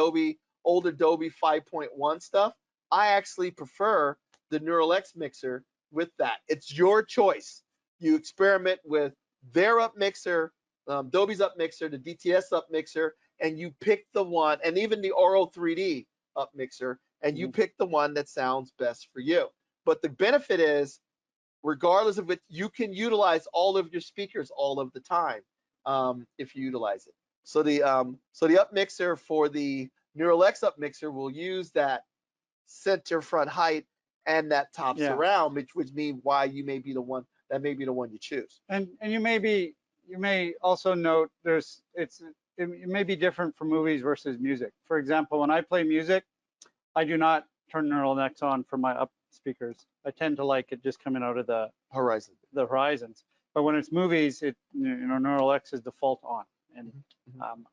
older Dolby 5.1 stuff, I actually prefer the Neural X mixer with that. It's your choice. You experiment with their up mixer, Dolby's up mixer, the DTS up mixer, and you pick the one, and even the Oro 3D up mixer, and you pick the one that sounds best for you. But the benefit is, regardless of it, you can utilize all of your speakers all of the time if you utilize it. So the up mixer for the Neural X up mixer will use that center front height and that top surround, which means why you may be the one that may be the one you choose. And you may also note it may be different for movies versus music. For example, when I play music, I do not turn Neural X on for my up speakers. I tend to like it just coming out of the horizons. But when it's movies, Neural X is default on, and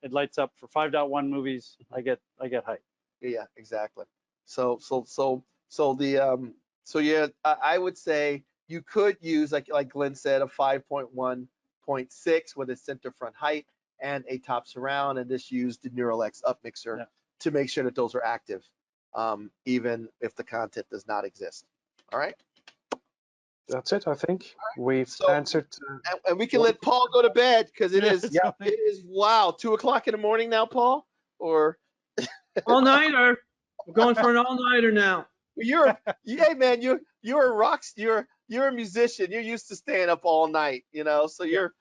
it lights up for 5.1 movies. I get hype. Yeah, exactly. So yeah, I would say you could use, like Glenn said, a 5.1.6 with a center front height and a top surround, and just use the Neural X up mixer to make sure that those are active, even if the content does not exist. All right. That's it, I think. We've answered. And we can let Paul go to bed because it is, wow, 2 o'clock in the morning now, Paul? Or all-nighter. We're going for an all-nighter now. Hey man, you're a rock, you're a musician. You're used to staying up all night, so you're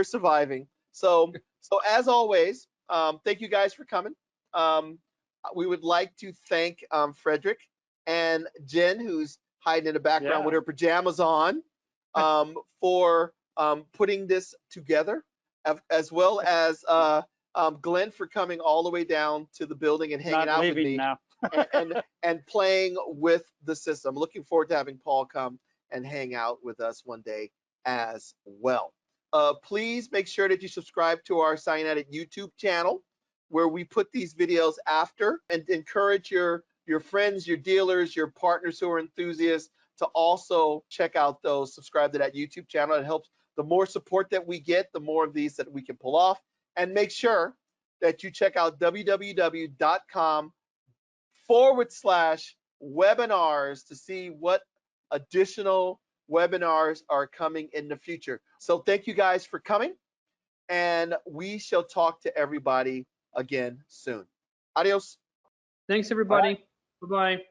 surviving. So as always, thank you guys for coming. We would like to thank Frederick and Jen, who's hiding in the background with her pajamas on, for putting this together, as well as Glenn for coming all the way down to the building and hanging out with me and playing with the system. Looking forward to having Paul come and hang out with us one day as well. Please make sure that you subscribe to our Cyanide YouTube channel, where we put these videos after, and encourage your friends, your dealers, your partners who are enthusiasts to also check out those, subscribe to that YouTube channel. It helps. The more support that we get, the more of these that we can pull off. And make sure that you check out www.com/webinars to see what additional webinars are coming in the future. So thank you guys for coming, and we shall talk to everybody again soon. Adios. Thanks, everybody. Bye-bye.